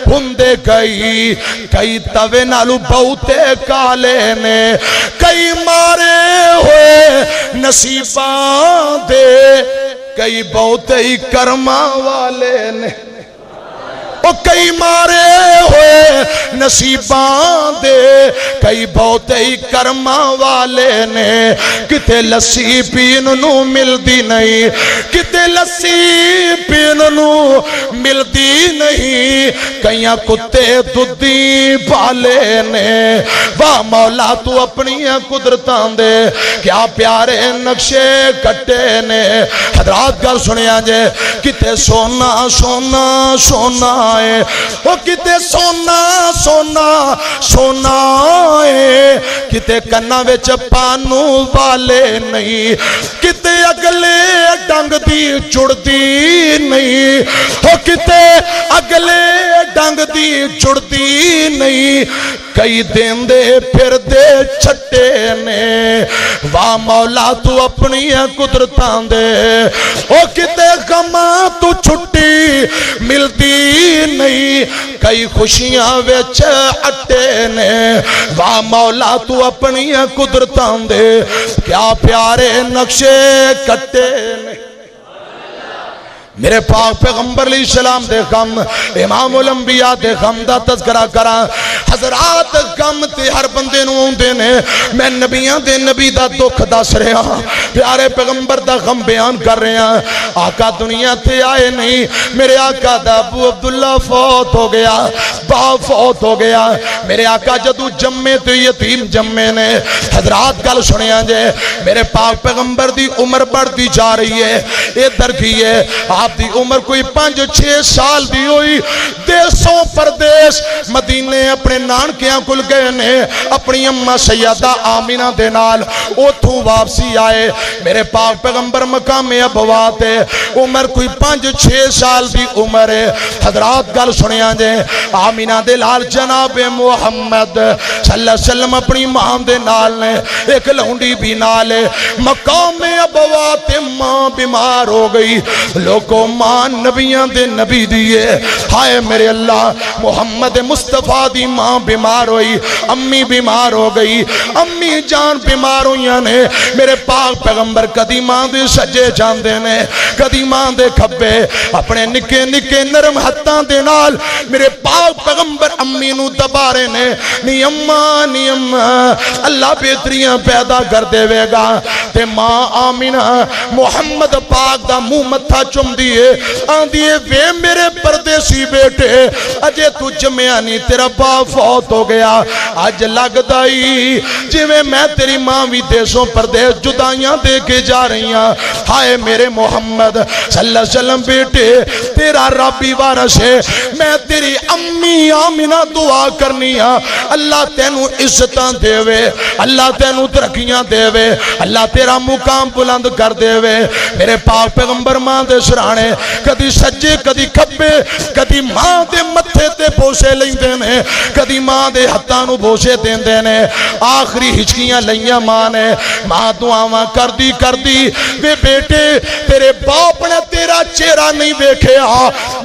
ہندے کئی توے نالو بہتے کالے نے کئی مارے ہوئے نصیباں دے کئی بہتے ہی کرماں والے نے او کئی مارے ہوئے نصیباں دے کئی بہت ہی کرماں والے نے کتے لسی پین نو ملدی نہیں کتے لسی پین نو ملدی نہیں کئیاں کتے دودھی پالے نے واہ مولا تو اپنی قدرتاں دے کیا پیارے نقشے کٹے نے حضرات گل سنیا جے کتے سونا سونا سونا وہ کتے سونا سونا سونا کتے کنا وچ پانو والے نہیں کتے اگلے ڈنگ دی جڑتی نہیں، ہو کتے اگلے ڈنگ دی جڑتی نہیں، کئی دن دے پھر دے چھٹے نے، واہ مولا تو اپنی قدرتاں دے، ہو کتے غماں تو چھٹی ملتی نہیں، کئی خوشیاں وچ اٹے نے، واہ مولا تو اپنی قدرتاں دے، کیا پیارے نقشے کٹے نے۔ میرے پاک پیغمبر علیہ السلام دے غم، امام الانبیاء دے غم دا تذکرہ کرا، حضرات غم تے ہر بندے نو ہوندے نے، میں نبیاں دے نبی دا دکھ دس رہا ہاں، پیارے پیغمبر دا غم بیان کر رہے ہیں۔ آقا دنیا تے آئے نہیں، میرے آقا دا ابو عبداللہ فوت ہو گیا، باپ فوت ہو گیا، میرے آقا جدو جمے تے یتیم جمے نے۔ حضرات گل سنیا جے، میرے پاک پیغمبر دی عمر بڑھتی جا رہی ہے، ادھر کی ہے آپ دی عمر کوئی 5-6 سال دی ہوئی، دیسوں پردیس مدینے اپنے نانکیاں کل گئے نے، اپنی اممہ سیدہ آمینہ دے نال اوتھوں واپسی آئے، میرے پاک پیغمبر مقام ابوات ہے، عمر کوئی 5-6 سال دی عمر ہے۔ حضرات گل سنیا جے، آمینہ دے لال جناب محمد صلی اللہ علیہ وسلم اپنی ماں دے نال نے، ایک لونڈی بھی نال ہے، مقام ابوات ماں بیمار ہو گئی، لوگوں ماں نبیاں دے نبی دیئے، ہائے میرے اللہ، محمد مصطفیٰ دی ماں بیمار ہوئی، امی بیمار ہو گئی، امی جان بیمار ہوئیاں نے، میرے پاک پیغمبر کدی ماں دے سجے جان دے نے، کدی ماں دے کھبے، اپنے نکے نکے نرم ہتھاں دے نال میرے پاک پیغمبر امی نو دبارے نے، نی اماں اللہ بہتریاں پیدا کر دے وے گا، تے ماں آمینہ محمد پاک دا منہ متھا چم دیئے، آن دیئے وے میرے پردیسی بیٹے، اجے تو جمعہ نہیں تیرا باپ فوت ہو گیا، آج لگ دائی جویں میں تیری ماں بھی دیسوں پردیس جدائیاں دے کے جا رہی ہیں، ہائے میرے محمد صلی اللہ علیہ وسلم بیٹے، تیرا ربی وارث ہے، میں تیری امی آمینہ دعا کرنی ہے، اللہ تینوں عزتاں دے وے، اللہ تینوں ترقیاں دے وے، اللہ تیرا مقام بلند کر دے وے، میرے پاک پیغمبر ماں دے سرانے کدی سجے کدی کھبے، کدی ماں دے متھے تے بوسے لیندے نے، کدی ماں دے ہتھاں نو بوسے دیندے نے، آخری ہچکیاں لئیاں ماں نے، ماں دعاواں کر دی وے بیٹے تیرے باپ نے تیرا چہرہ نہیں ویکھیا،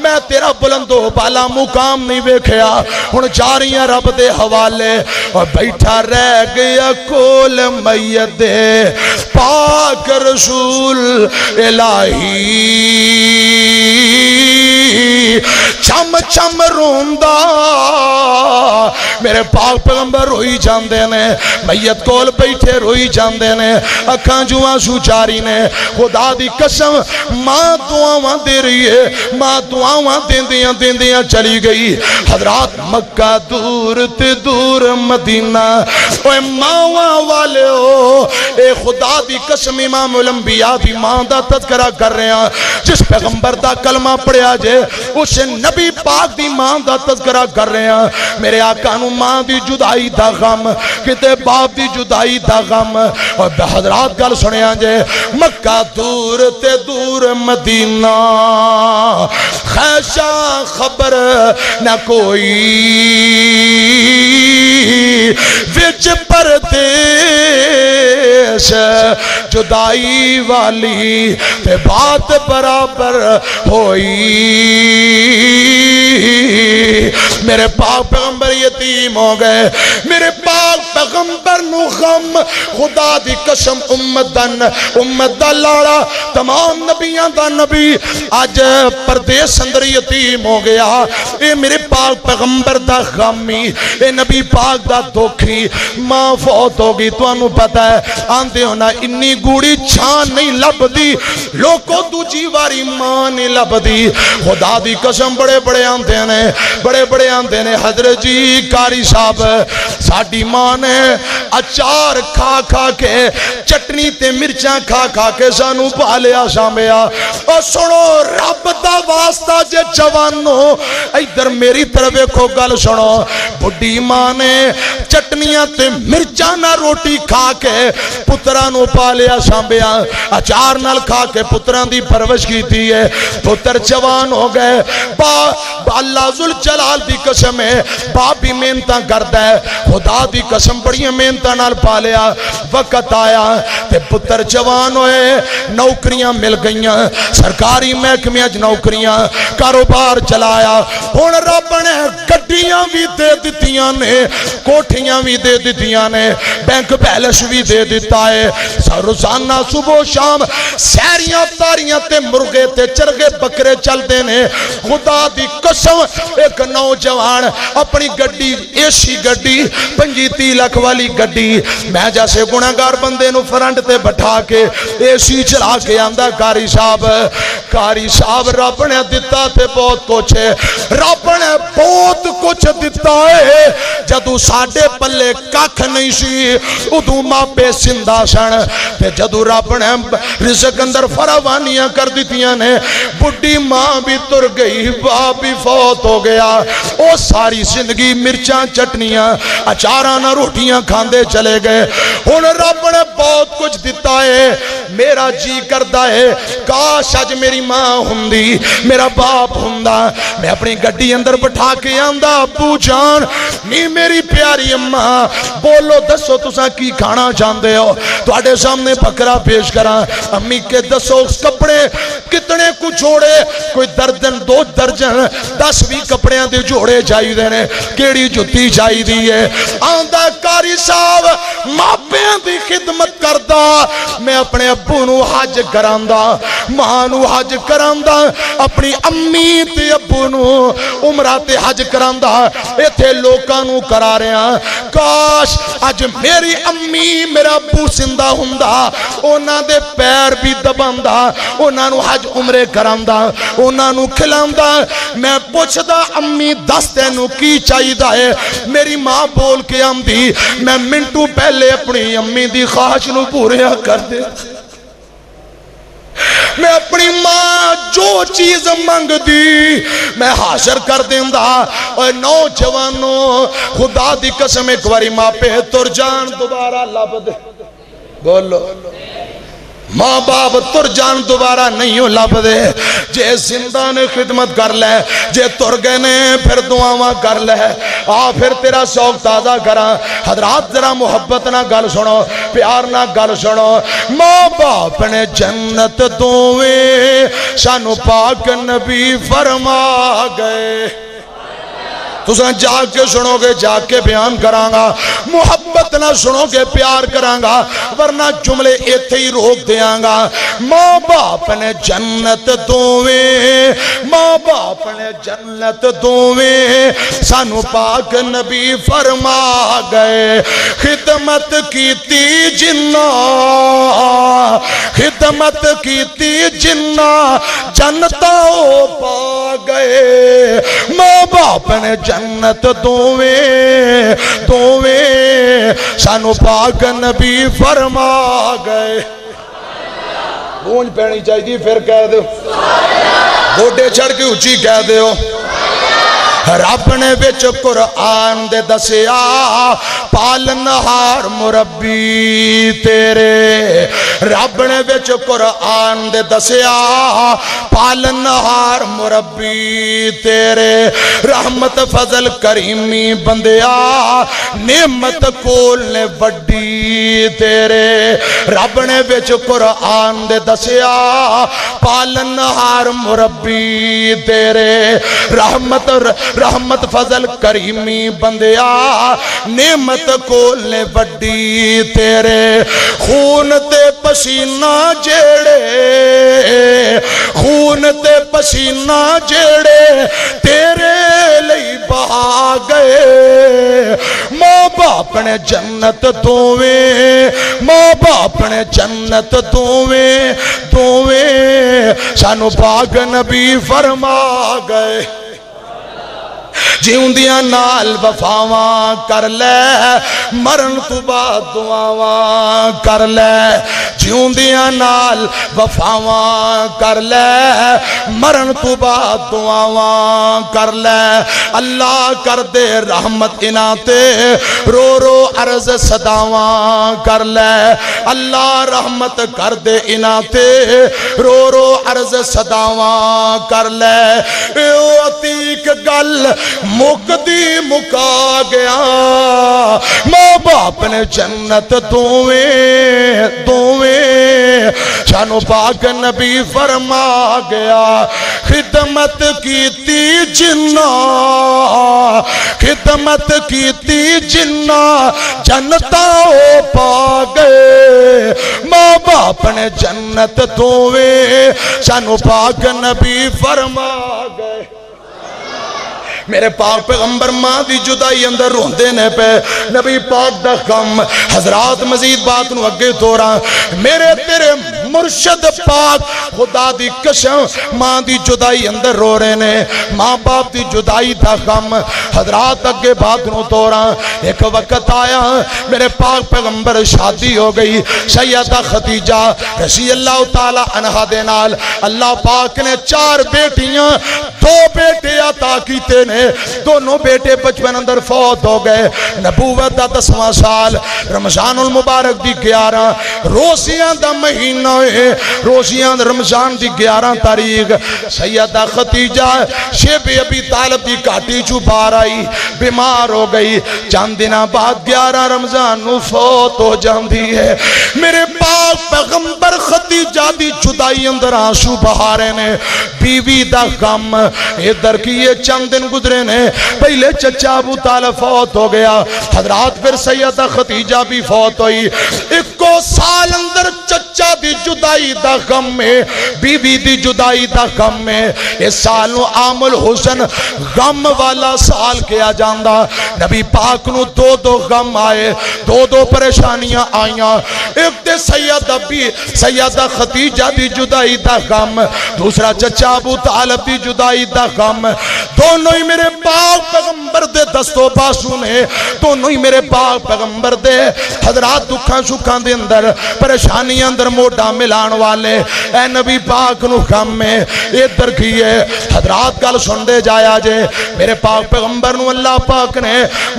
میں تیرا بلند و بالا مقام نہیں ویکھیا، ہن جا رہی ہیں رب دے حوالے، اور بیٹھا رہ گیا کول میت دے پاک رسول الہی، چم چم روندہ، میرے پاک پیغمبر روئی جاندے نے، میت کول بیٹھے روئی جاندے نے، اکھاں جو آنسو جاری نے، خدا دی قسم ماں دعاواں دے رہی ہے، ماں دعاواں دیندیاں چلی گئی۔ حضرات مکہ دور تے دور مدینہ، اوے ماواں والے ہو، اے خدا دی قسم امام الانبیاء دی ماں دا تذکرہ کر رہے ہیں، جس پیغمبر دا کلمہ پڑھیا جے اس نبی پاک دی ماں دا تذکرہ کر رہے ہیں، میرے آقا نو ماں دی جدائی دا غم، کتے باپ دی جدائی دا غم، اور حضرات گل سنیا جے مکہ دور تے دور مدینہ، خیشہ خبر نہ کوئی، وچ پردیس جدائی والی تے بات برابر ہوئی، میرے پاک پیغمبر یتیم ہو گئے، میرے پاک پیغمبر نو غم، خدا دی قسم امت دا لاڑا، تمام نبیاں دا نبی آج پردیس اندر یتیم ہو گیا، اے میرے پاک پیغمبر دا غمی، اے نبی پاک دا دکھی، ماں فوت ہو گئی، تو انہوں پتا ہے آندے ہونا انی گوڑی چھان نہیں لب دی، لوگوں دوجی واری ماں نہیں لب دی، خدا دی قسم بڑے بڑے آندے نے، حضرت جی قاری صاحب ساڑی ماں نے اچار کھا کھا کے چٹنی تے مرچاں کھا کھا کے سانو پالیا شامیا اور سنو رب دا واسطہ جے جوانو ادھر میری طرف کو گل سنو بڑی ماں نے چٹنیاں تے مرچاں نہ روٹی کھا کے پترانو پالیا شامیا اچار نال کھا کے پتران دی پرورش کی تھی ہے پتر جوان ہو گئے اللہ ذوالجلال دی قسم ہے باپ بھی محنتاں کردا ہے خدا دی قسم بڑی محنتاں نال پالیا وقت آیا تے پتر جوان ہوئے نوکریاں مل گئیاں سرکاری محکمیاں نوکریاں کاروبار چلایا ہن رب نے گڈیاں بھی دے دتیاں نے کوٹھیاں بھی دے دتیاں نے بینک بیلنس بھی دے دیتا ہے روزانہ صبح شام سیریاں تاریاں تے مرغے تے چرگے بکرے چل دینے خدا دی قسم ایک نوجوان اپنی گڈی ایسی گڈی 25 لاکھ والی گڈی میں جیسے گناہگار بندے نو فرنٹ تے بٹھا کے ایسی چلا کے آندہ قاری صاحب رب نے دیتا تے بہت کچھ ہے رب نے بہت کچھ دیتا ہے جدو ساڑھے پلے کاکھ نہیں سی ادو ماں پہ سندہ سن تے جدو رب نے رزق اندر فراوانیاں کر دیتیاں نے بڑی ماں بھی تر گئی باپ بھی فوت ہو گیا او ساری زندگی مرچاں چٹنیاں اچارانا روٹیاں کھاندے چلے گئے ان رب نے بہت کچھ دیتا ہے میرا جی کردہ ہے کاش آج میری ماں ہندی میرا باپ ہندہ میں اپنی گڈی اندر بٹھا کے آندہ ابو جان نہیں میری پیاری اماں بولو دسو تسا کی کھانا چاندے ہو تو آڑے سامنے بکرا پیش کرا امی کے دسو کپڑے کتنے کو جوڑے کوئی دردن 2 درجن 10 بھی کپڑیاں دے جوڑے جائی دینے کیڑی جتی جائی دیئے آندہ قاری صاحب ماپیاں دی خدمت کردہ میں اپنے ابو نو حج کراندہ ماں نو حج کراندہ اپنی امی تے ابو نو عمرہ تے حج کراندہ ایتھے لوکاں نو کرا رہے ہیں کاش آج میری امی میرا ابو زندہ ہندہ اونا دے پیر بھی دباندہ اونا نو حج عمرے کراندہ اونا نو کھلاندہ میں پوچھدا امی دستے نو کی چاہی دا ہے میری ماں بول کے آمدی میں منٹو پہلے اپنی امی دی خواہش نو پوریا کر دے میں اپنی ماں جو چیز مانگ دی میں حاضر کر دیندہ اور نوجوانوں خدا دی قسم ایک واری ماں پہ تر جان دوبارہ لب دے بولو ماں باپ تر جان دوبارہ نہیں ہو لب دے جے زندہ نے خدمت کر لے جے تر گئے نے پھر دعاواں کر لے پھر تیرا شوق تازہ کرا حضرات ذرا محبت نہ گل سنو پیار نہ گل سنو ماں باپ نے جنت دوویں شانو پاک نبی فرما گئے تُساں جا کے سنو گے جا کے بیان کرانگا محبت نہ سنو گے پیار کرانگا ورنہ جملے ایتھے ہی روک دیانگا ماں باپ نے جنت دوویں ماں باپ نے جنت دوویں سانو پاک نبی فرما گئے خدمت کیتی جنہ خدمت کیتی جنہ جنتا ہو پا گئے ماں باپ نے جنت دوویں سانو پاک نبی فرما گئے گونج پہنی چاہیے پھر کہہ دو گوڑے چڑھ کے اچھی کہہ دو رب نے وچ قرآن دے دسیا پالنہار مربی تیرے رب نے وچ قرآن دے دسیا پالنہار مربی تیرے رحمت فضل کریمی بندیا نعمت کول نے وڈی تیرے رب نے وچ قرآن دے دسیا پالنہار مربی تیرے رحمت فضل کریمی بندیا نعمت کولنے وڈی تیرے خون تے پسینہ جیڑے خون تے پسینہ جیڑے تیرے لئی بہا گئے ماں باپ نے جنت دوویں ماں باپ نے جنت دوویں سانو پاک نبی فرما گئے جیوندیاں نال وفاواں کر لے مرن تو بعد دعاواں کر لے جیوندیاں نال وفاواں کر لے مرن تو بعد دعاواں کر لے اللہ کر دے رحمت اناتے رو رو عرض صداواں کر لے اللہ رحمت کر دے اناتے رو رو عرض صداواں کر لے او عتیق گل مک دی مکا گیا ماں باپ نے جنت دوویں شانو پاک نبی فرما گیا خدمت کیتی جنہ خدمت کیتی جنہ جنتا ہو پا گئے ماں باپ نے جنت دوویں شانو پاک نبی فرما گئے میرے پاک پیغمبر ماں دی جدائی اندر روندے نے پہ نبی پاک دا غم حضرات مزید بات نو اگے دورا میرے تیرے مرشد پاک خدا دی قسم ماں دی جدائی اندر رو رہے نے ماں باپ دی جدائی دا غم حضرات اگے بات نو دورا ایک وقت آیا میرے پاک پیغمبر شادی ہو گئی سیدہ خدیجہ رضی اللہ تعالی عنہا دے نال اللہ پاک نے 4 بیٹیاں 2 بیٹے عطا کیتے نے دونوں بیٹے بچپن اندر فوت ہو گئے نبوت دا 10واں سال رمضان المبارک دی 11 روزیاں دا مہینہ ہے روزیاں رمضان دی 11 تاریخ سیدہ خدیجہ شیب ابی طالب دی کاٹی چو بار آئی بیمار ہو گئی چند دنہ بعد 11 رمضان نو فوت ہو جاندی ہے میرے پاک پیغمبر خدیجہ دی جدائی اندر آنسو بہارے نے بیوی دا غم ادھر کی یہ چند دن گزرے نے پہلے چچا ابو طالب فوت ہو گیا حضرات پھر سیدہ خدیجہ بھی فوت ہوئی 1 سال اندر چچا دی جدائی دا غم میں بیوی دی جدائی دا غم میں اس سال نو عام الحزن غم والا سال کیا جاندہ نبی پاک نو 2 غم آئے 2 پریشانیاں آئیاں ایک دے سیدہ خدیجہ دی جدائی دا غم دوسرا چچا ابو طالب دی جدائی دا غم دونوں ہی میرے پاک پیغمبر دے دستو باسو نے دونوں ہی میرے پاک پیغمبر دے حضرات دکھاں شکھاں دے اندر پریشانی اندر موڑا ملان والے اے نبی پاک نو غم میں ادھر کیے حضرات گل سن دے جایا جے میرے پاک پیغمبر نو اللہ پاک نے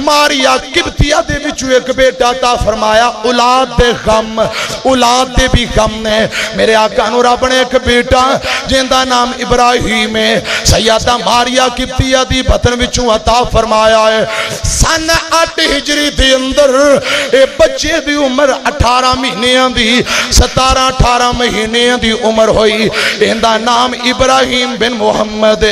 ماریا قبطیہ دے بچو ایک بیٹا تا فرمایا اولاد دے غم اولاد دے بھی غم نے میرے آقا نو رب نے ایک بیٹا جندہ نام ابراہیم ہے سیدہ ماریا قبطیہ دی بطن وچوں عطا فرمایا ہے سن 8 ہجری دے اندر اے بچے دی عمر 18 مہینیاں دی 17-18 مہینیاں دی عمر ہوئی اندہ نام ابراہیم بن محمد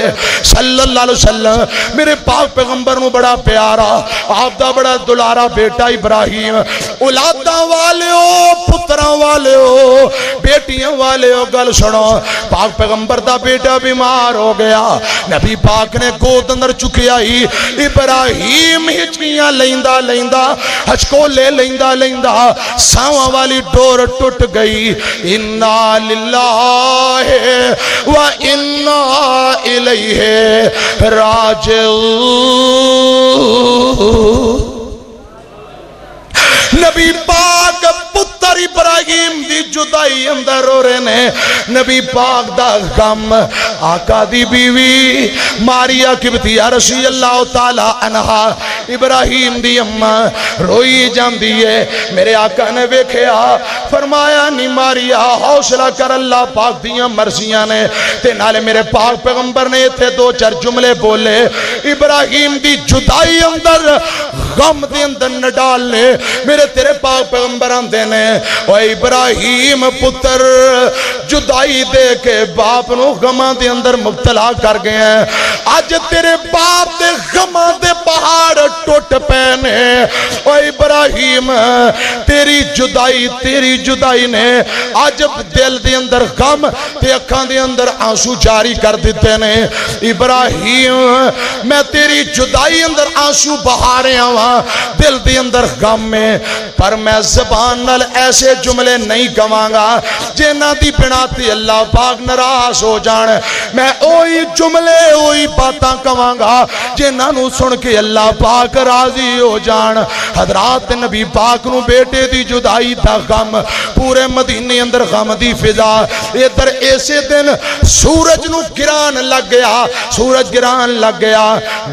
صلی اللہ علیہ وسلم میرے پاک پیغمبر نو بڑا پیارا آپ دا بڑا دلارا بیٹا ابراہیم اولاداں والے ہو پتراں والے ہو بیٹیاں والے ہو گل سنو پاک پیغمبر دا بیٹا بیمار ہو گیا نبی پاک نے گود اندر چکی آئی ابراہیم ہچکیاں لیندہ ہچکولے لیندہ ساواں والی ڈور ٹوٹ گئی انا للہ و انا الیہ راجعون نبی پاک پتر ابراہیم دی جدائی اندر ہو رہے نے نبی پاک دا غم آقا دی بیوی ماریا قبطیہ رضی اللہ تعالی عنہا ابراہیم دی اماں روئی جاندی ہے میرے آقا نے ویکھیا فرمایا نہیں ماریا حوصلہ کر اللہ پاک دیاں مرضیاں نے تے نالے میرے پاک پیغمبر نے تھے 2-4 جملے بولے ابراہیم دی جدائی اندر غم دے اندر نہ ڈالنے میرے تیرے پاک پیغمبران دینے او ابراہیم پتر جدائی دے کے باپ نو غمان دے اندر مبتلا کر گئے ہیں آج تیرے باپ دے غمان دے پہاڑ ٹوٹ پینے. او ابراہیم تیری جدائی نے اج دل دے اندر غم تے اکھاں دے اندر آنسو جاری کر دیتے نے. ابراہیم میں تیری جدائی اندر آنسو بہا رہا ہاں دل دے اندر غم میں, پر میں زبان نال ایسے جملے نہیں کہاں گا جنہاں دی بنا تے اللہ پاک ناراض ہو جان. میں اوہی جملے اوہی باتاں کہاں گا جنہاں نو سن کے اللہ پاک راضی ہو جان. حضرات نبی پاک نو بیٹے دی جدائی دا غم, پورے مدینے اندر غم دی فضا. ادھر ایسے دن سورج نو گران لگ گیا,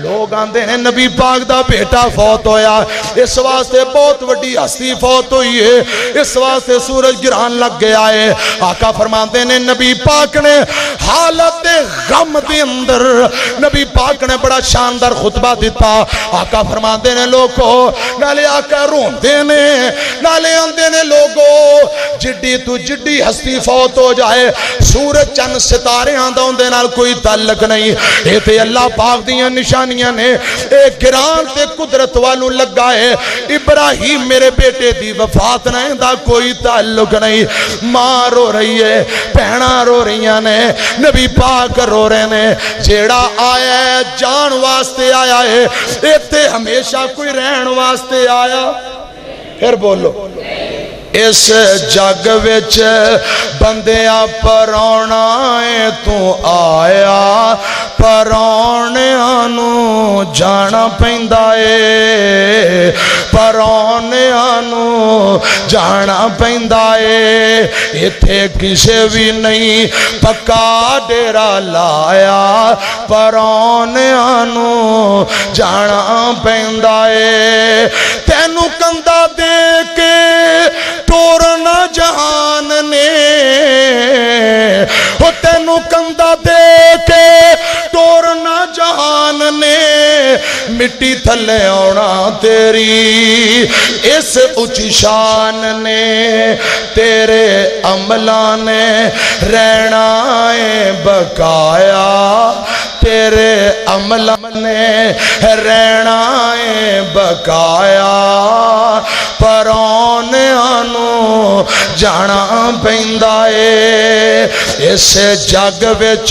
لوگ آندے نے نبی پاک دا بیٹا فوت ہویا, اس واسطے بہت وڈی ہستی فوت ہوئی ہے, اس واسطے سورج گران لگ گیا ہے. آقا فرماتے نے نبی پاک نے حالت غم دے اندر نبی پاک نے بڑا شاندار خطبہ دیتا. آقا فرماتے نے لوگو نالے آقا روندے نے, نالے آندے نے لوگو جڈی تو جڈی ہستی فوت ہو جائے سورج چند ستارے آندہ ہوندے نال کوئی تعلق نہیں. اے تے اللہ پاک دیاں نشانیاں نے, اے گران تے قدرت والوں لگا ہے. ابراہیم میرے بیٹے دی وفات نہیں دا کوئی تعلق نہیں. ماں رو رہی ہے, پہنا رو رہیاں نے, نبی پاک رو رہے نے. جیڑا آیا ہے جان واسطے آیا ہے, اے تے ہمیشہ کوئی رہن واسطے آیا. پھر بولو اس جگ وچ بندیاں پراؤنا ہے تو آیا, پراؤنیاں نو جانا پیندا ہے, پراؤنیاں نو جانا پیندا ہے. ایتھے کسے بھی نہیں پکا ڈیرا لایا, پراؤنیاں نو جانا پیندا ہے. تینو کندہ دے کے ٹورنا جہان نے, او تینو کندہ دے کے ٹورنا جہان نے, مٹی تھلے آنا تیری اس اچھی شان نے, تیرے عملہ نے رہنا ہے بقایا, تیرے عملہ نے رہنا ہے بقایا. پراؤنیاں نو جانا پیندا ہے, اس جگ وچ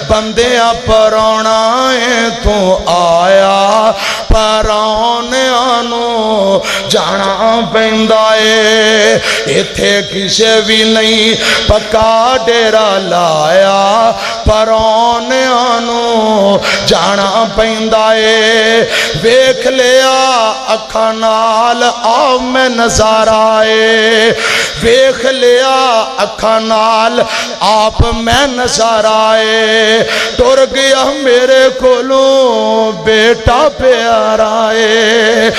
بندیاں پراؤنا ہے تو آیا, پراؤنیاں نو جانا پیندا ہے. ایتھے کسے بھی نہیں پکا ڈیرا لایا, پراؤنیاں نو جانا پیندا ہے. ویکھ لیا اکھاں نال آؤ میں نظارہ ہے, ویکھ لیا اکھاں نال آپ میں نظارہ ہے. ٹر گیا میرے کولوں بیٹا پیارا ہے,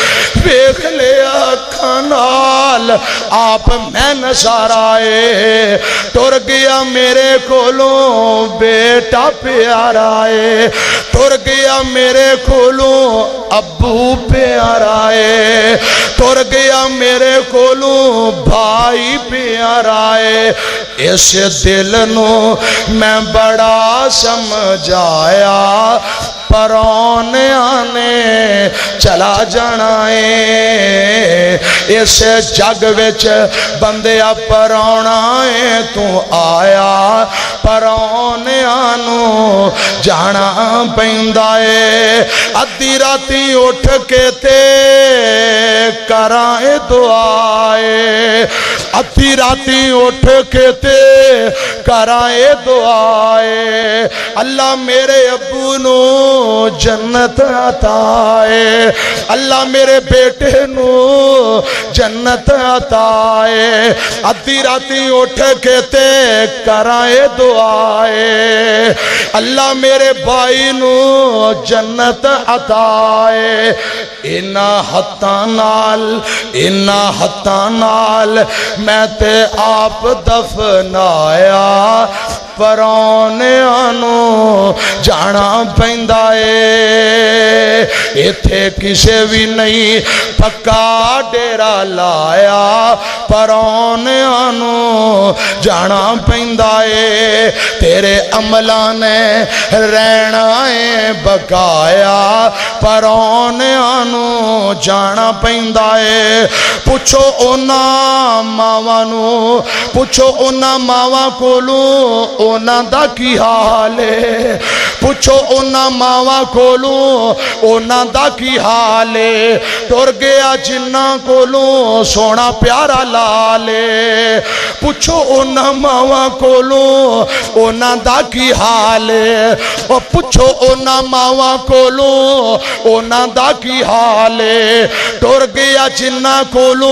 ویکھ لیا اکھاں نال آپ میں نظارہ ہے. ٹر گیا میرے کولوں بیٹا پیارا ہے, ٹر گیا میرے کولوں ابو پیارا ہے, ٹر گیا میرے کولوں بھائی پیارا ہے. اس دل نو میں بڑا سمجھایا, پراؤنیاں نے چلا جانا ہے. اس جگ وچ بندیاں پراؤنا ہے تو آیا, پراؤنیاں نو جانا پیندا ہے. ادھی راتی اٹھ کے تے کرائے دعائے, ادھی راتی اٹھ کے تے کرائے دعائے. اللہ میرے ابو نو جنت عطا ہے, اللہ میرے بیٹے نو جنت عطا ہے. ادھی راتی اٹھ کے تے کرائے دعائے, اللہ میرے بھائی نو جنت عطا ہے. اینا ہتھاں نال میں تے آپ دفنایا, پراؤنیاں نو جانا پیندا ہے. ایتھے کسے بھی نہیں پکا ڈیرا لایا پرانے آنو جانا پیندائے تیرے عملانے رہنائے بقایا پرانے آنو جانا پیندائے پوچھو اونا ماوانو پوچھو اونا ماوا کولو اونا دا کی حالے پوچھو اونا ماوا کولو اونا دا کی حالے ٹور گیا جنہ کولو سونا پیارا لالے پوچھو اونا ماوا کولو اونا دا کی حالے پوچھو اونا ماوا کولو اونا دا کی حالے ٹور گیا جنہ کولو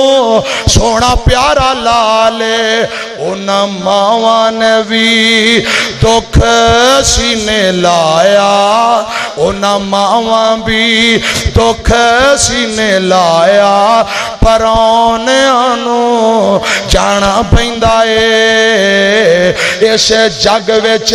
سونا پیارا لالے اونا ماوا نے بھی دکھ سینے لایا اونا ماوا بھی دکھ سینے لایا پرانے آنو جانا پیندائے اس جگ وچ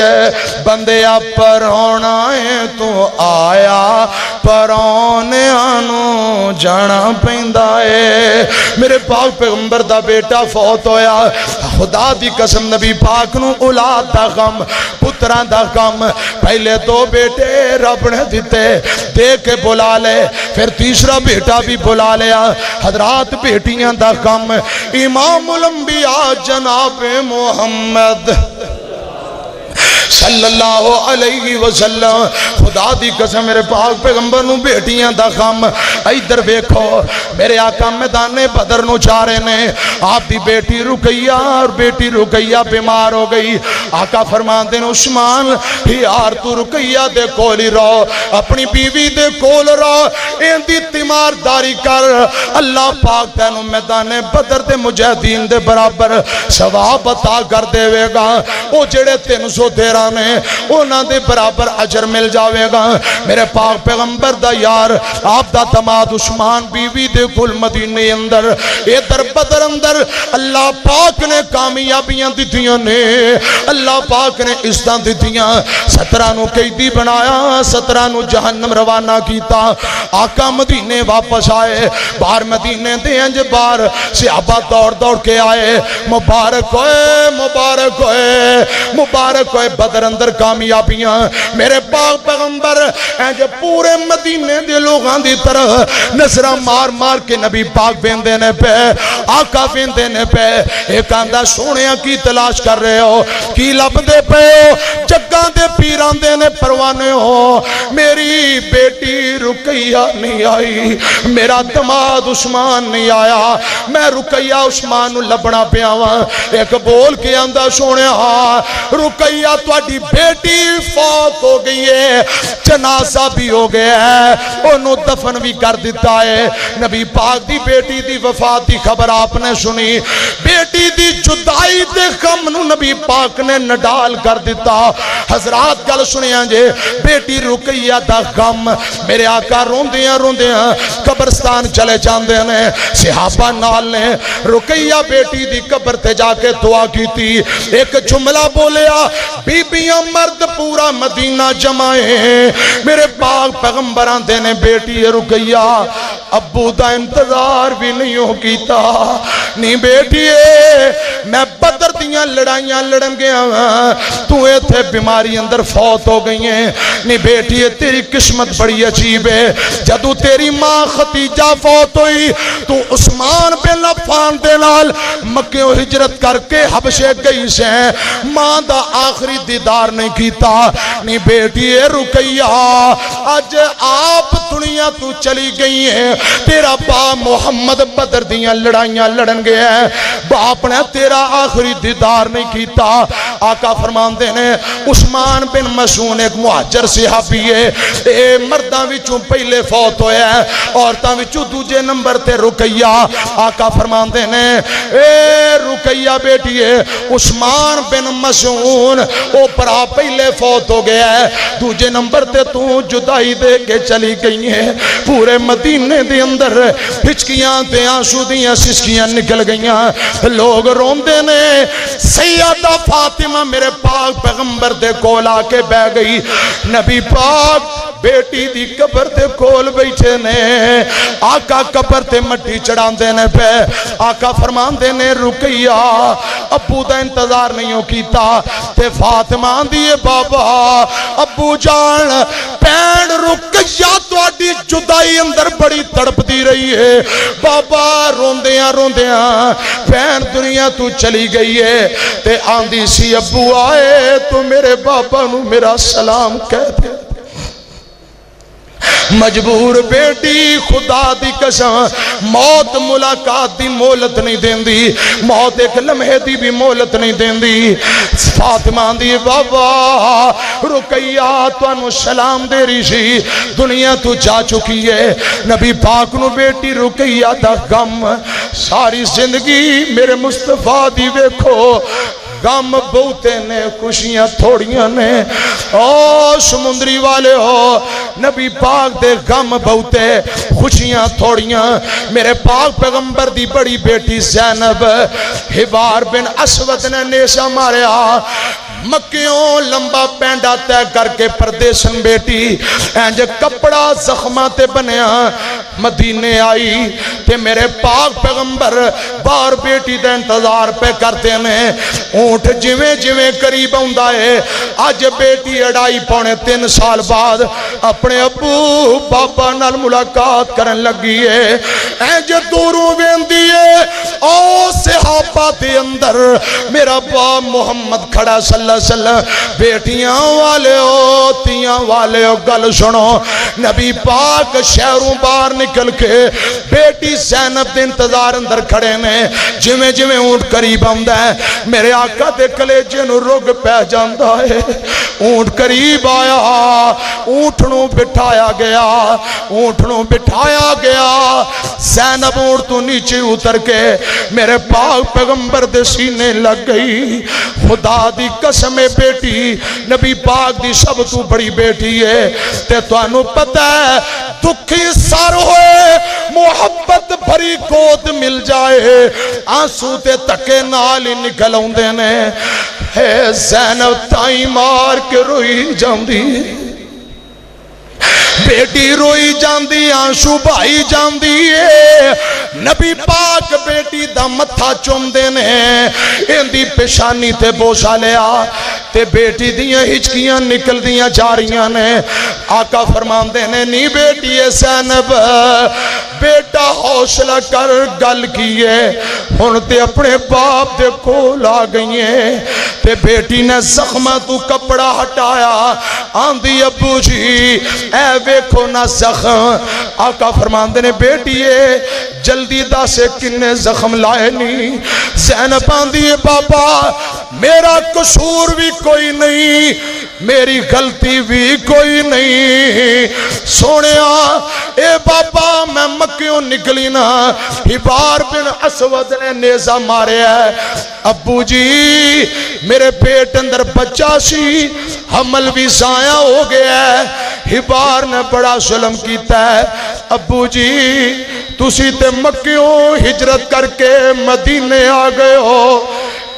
بندیا پرانا ہے تو آیا پرانے آنو جانا پیندائے میرے پاک پیغمبر دا بیٹا فوت ہویا خدا دی قسم نبی پاک نو اولاد دا غم پتران دا غم پہلے دو بیٹے رب نے دیتے دے کے بلا لے پھر تیسرا بیٹا بھی بلا لیا حضرات بیٹیاں دا غم امام الانبیاء جناب محمد صلی اللہ علیہ وسلم خدا دی قسم میرے پاک پیغمبر نو بیٹیاں دا غم ایدر بیکھو میرے آقا میدان بدر نو چارے نے آپ دی بیٹی رکیہ اور بیٹی رکیہ بیمار ہو گئی آقا فرمان دے عثمان یار تو رکیہ دے کولی رو اپنی بیوی دے کول رو این دی تیمارداری کر اللہ پاک تینو میدان بدر دے مجاہدین دے برابر ثواب عطا کر دے وے گا او جڑے 300 دیرہ نے اونا دے برابر اجر مل جاوے گا میرے پاک پیغمبر دا یار آپ دا دماد عثمان بیوی دے کل مدینے اندر اے در بدر اندر اللہ پاک نے کامیابیاں دیتیاں نے اللہ پاک نے عزتاں دیتیاں 17 نو قیدی بنایا 17 نو جہنم روانہ کیتا آقا مدینے واپس آئے باہر مدینے دے انج بار صحابہ دوڑ دوڑ کے آئے مبارک ہوئے مبارک ہوئے مبارک ہوئے بدر اندر کامیابیاں میرے پاک پیغمبر جو پورے مدینے دے لوگاں دی طرح نظرہ مار مار کے نبی پاک بین دینے پہ آقا بین دینے پہ ایک آندہ سونیاں کی تلاش کر رہے ہو کی لب دے پہ ہو جگہ دے پیران دینے پروانے ہو میری بیٹی رکیہ نہیں آئی میرا دماد عثمان نہیں آیا میں رکیہ عثمان لبنا پہ آواں ایک بول کے آندہ سونیاں رکیہ تواڈی بیٹی فوت ہو گئی ہے جنازہ بھی ہو گیا ہے انہوں دفن بھی کر دیتا ہے نبی پاک دی بیٹی دی وفات دی خبر آپ نے سنی بیٹی دی جدائی دے غم نو نبی پاک نے نڈال کر دیتا حضرات گل سنیاں جے بیٹی رکیہ دا غم میرے آقا روندیاں قبرستان چلے جاندے نے صحابہ نال نے رکیہ بیٹی دی قبر تے جا کے دعا کی تھی ایک جملہ بولیا بی بیاں مرد پورا مدینہ جمائیں میرے پاک پیغمبران دینے بیٹی رکیہ ابو دا انتظار بھی نہیں ہو کیتا نہیں بیٹی میں بدر دیاں لڑائیاں لڑن گیا تو اے تھے بیماری اندر فوت ہو گئی ہیں نہیں بیٹی تیری قسمت بڑی عجیب ہے جدو تیری ماں ختیجہ فوت ہوئی تو عثمان بن عفان دے نال مکہ و ہجرت کر کے حبشے گئی سے ماں دا آخری دیدار نہیں کیتا نہیں بیٹی رکیہ آج آپ دنیا تو چلی گئی ہیں تیرا باپ محمد بدر دیاں لڑائیاں لڑن گیا ہے باپ نے تیرا آخری دیدار نہیں کیتا آقا فرمان دینے عثمان بن مسعود ایک مہاجر صحابی ہے اے مرداں وچوں پہلے فوت ہویا ہے عورتاں وچوں دوجے نمبر تے رکیہ آقا فرمان دینے اے رکیہ بیٹی ہے عثمان بن مسعود او پرا پہلے فوت ہو گیا ہے دوجے نمبر تے تو جدائی دے کے چلی گئی ہیں پورے مدینے دے اندر ہچکیاں تے آنسو دیاں سسکیاں نکل گئیاں لوگ روندے نے سیدہ فاطمہ میرے پاک پیغمبر دے کولا کے بہ گئی نبی پاک بیٹی دی قبر تے کول بیٹھے نے آقا قبر تے مٹی چڑھاندے نے پہ آقا فرماندے نے رقیہ ابو دا انتظار نہیں ہو کیتا تے فاطمہ دیئے بابا ابو جان پین رقیہ تو آڈی جدائی اندر بڑی تڑپ دی رہی ہے بابا روندیاں روندیاں پین دنیا تو چلی گئی ہے تے آندھی سی ابو آئے تو میرے بابا نو میرا سلام کہہ دے مجبور بیٹی خدا دی قسم موت ملاقات دی مولت نہیں دین دی موت ایک لمحے دی بھی مولت نہیں دین دی فاطمہ دی بابا رقیہ تو انو سلام دے رہی سی دنیا تو جا چکی ہے نبی پاک نو بیٹی رقیہ دا غم ساری زندگی میرے مصطفیٰ دی ویکھو غم بہتے نے خوشیاں تھوڑیاں نے او سمندری والے ہو نبی پاک دے غم بہتے خوشیاں تھوڑیاں میرے پاک پیغمبر دی بڑی بیٹی زینب حبار بن اسود نے نیشہ ماریا مکیوں لمبا پینڈا تے کر کے پردیشن بیٹی اینج کپڑا زخماتے بنیا مدینے آئی تے میرے پاک پیغمبر بار بیٹی دے انتظار پہ کرتے ہیں اونٹ جویں جویں قریب ہوندا ہے آج بیٹی اڑائی پونے 3 سال بعد اپنے ابو بابا نال ملاقات کرن لگی ہے اینج دوروں ویندی ہے او صحابہ دے اندر میرا باپ محمد کھڑا صلی اللہ علیہ وسلم بیٹیاں والے ہو تیاں والے ہو گل سنو نبی پاک شہروں باہر نکل کے بیٹی زینب دے انتظار اندر کھڑے نے جویں جویں اونٹ قریب آندا ہے میرے آقا دے کلیجے نو رگ پہ جاندا ہے اونٹ قریب آیا اونٹ نو بٹھایا گیا اونٹ نو بٹھایا گیا زینب اونٹ تو نیچے اتر کے میرے پاک پیغمبر دے سینے لگ گئی خدا دی قسم بیٹی نبی پاک دی سب تو بڑی بیٹی ہے تے تو انو پتہ ہے دکھی سار ہوئے محبت بھری گود مل جائے آنسو تے تکے نال ہی نکل ہوندے نے ہے زینب تائیں مار کے روئی جاندی بیٹی روئی جاندی آنسو بھائی جاندی ہے نبی پاک بیٹی دا متھا چومدے نے اندی پیشانی تے بوسا لیا تے بیٹی دیاں ہچکیاں نکل دیاں جا رہیاں نے آقا فرماندے نے نی بیٹی ہے زینب بیٹا حوصلہ کر گل کیے ہن تے اپنے باپ دے کول آ گئی ہیں تے بیٹی نے زخمہ تو کپڑا ہٹایا آندھی ابو جی اے ویکھو نہ زخم آقا فرماندے نے بیٹی ہے جلدی دا سے کنے زخم لائے نہیں زینب آندھی ہے بابا میرا قصور بھی کوئی نہیں میری غلطی بھی کوئی نہیں سونیا اے بابا میں مکیوں نکلی نا حبار بن اسود نے نیزہ مارے ہے ابو جی میرے پیٹ اندر بچہ سی حمل بھی ضائع ہو گیا ہے حبار نے بڑا ظلم کیتا ہے ابو جی تسی تے مکیوں ہجرت کر کے مدینے آ گئے ہو